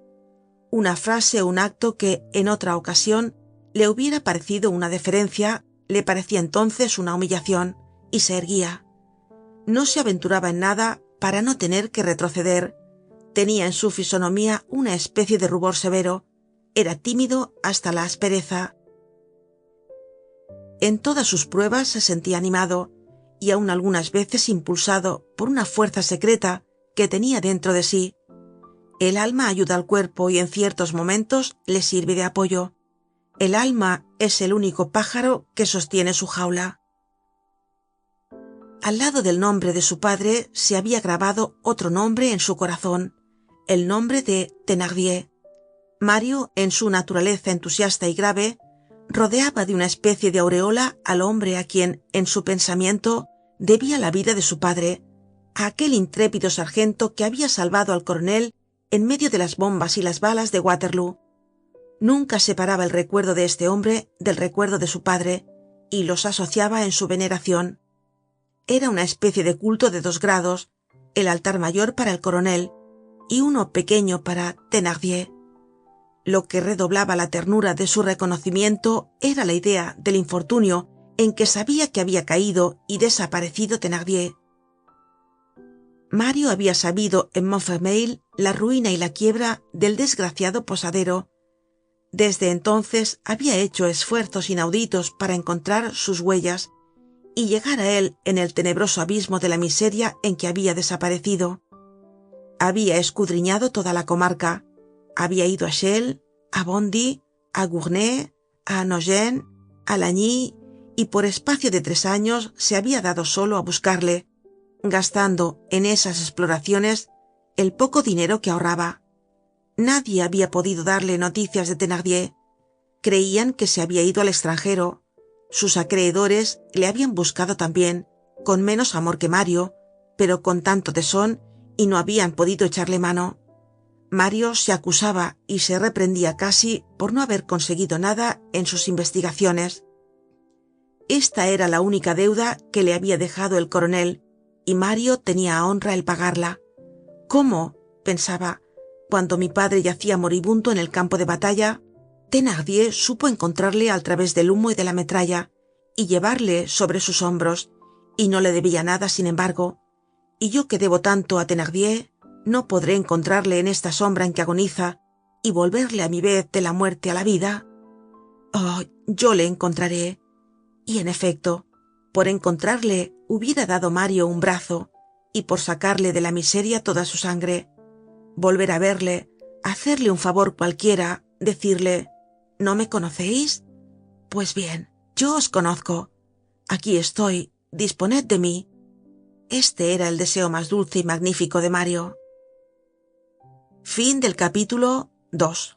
Una frase o un acto que en otra ocasión le hubiera parecido una deferencia, le parecía entonces una humillación, y se erguía. No se aventuraba en nada para no tener que retroceder. Tenía en su fisonomía una especie de rubor severo. Era tímido hasta la aspereza. En todas sus pruebas se sentía animado, y aun algunas veces impulsado por una fuerza secreta que tenía dentro de sí. El alma ayuda al cuerpo y en ciertos momentos le sirve de apoyo. El alma es el único pájaro que sostiene su jaula. Al lado del nombre de su padre se había grabado otro nombre en su corazón, el nombre de Thénardier. Mario, en su naturaleza entusiasta y grave, rodeaba de una especie de aureola al hombre a quien, en su pensamiento, debía la vida de su padre, a aquel intrépido sargento que había salvado al coronel en medio de las bombas y las balas de Waterloo. Nunca separaba el recuerdo de este hombre del recuerdo de su padre, y los asociaba en su veneración. Era una especie de culto de 2 grados, el altar mayor para el coronel y uno pequeño para Thénardier. Lo que redoblaba la ternura de su reconocimiento era la idea del infortunio en que sabía que había caído y desaparecido Thénardier. Mario había sabido en Montfermeil la ruina y la quiebra del desgraciado posadero. Desde entonces había hecho esfuerzos inauditos para encontrar sus huellas y llegar a él en el tenebroso abismo de la miseria en que había desaparecido. Había escudriñado toda la comarca, había ido a Chelles, a Bondy, a Gournay, a Nogent, a Lagny, y por espacio de 3 años se había dado solo a buscarle, gastando en esas exploraciones el poco dinero que ahorraba. Nadie había podido darle noticias de Thénardier. Creían que se había ido al extranjero. Sus acreedores le habían buscado también, con menos amor que Mario, pero con tanto tesón, y no habían podido echarle mano. Mario se acusaba y se reprendía casi por no haber conseguido nada en sus investigaciones. Esta era la única deuda que le había dejado el coronel, y Mario tenía a honra el pagarla. ¿Cómo?, pensaba, cuando mi padre yacía moribundo en el campo de batalla, Thénardier supo encontrarle al través del humo y de la metralla, y llevarle sobre sus hombros, y no le debía nada sin embargo. Y yo que debo tanto a Thénardier, ¿no podré encontrarle en esta sombra en que agoniza y volverle a mi vez de la muerte a la vida? Oh, yo le encontraré. Y en efecto, por encontrarle hubiera dado Mario un brazo, y por sacarle de la miseria toda su sangre. Volver a verle, hacerle un favor cualquiera, decirle: ¿no me conocéis? Pues bien, yo os conozco. Aquí estoy, disponed de mí. Este era el deseo más dulce y magnífico de Mario. Fin del capítulo 2.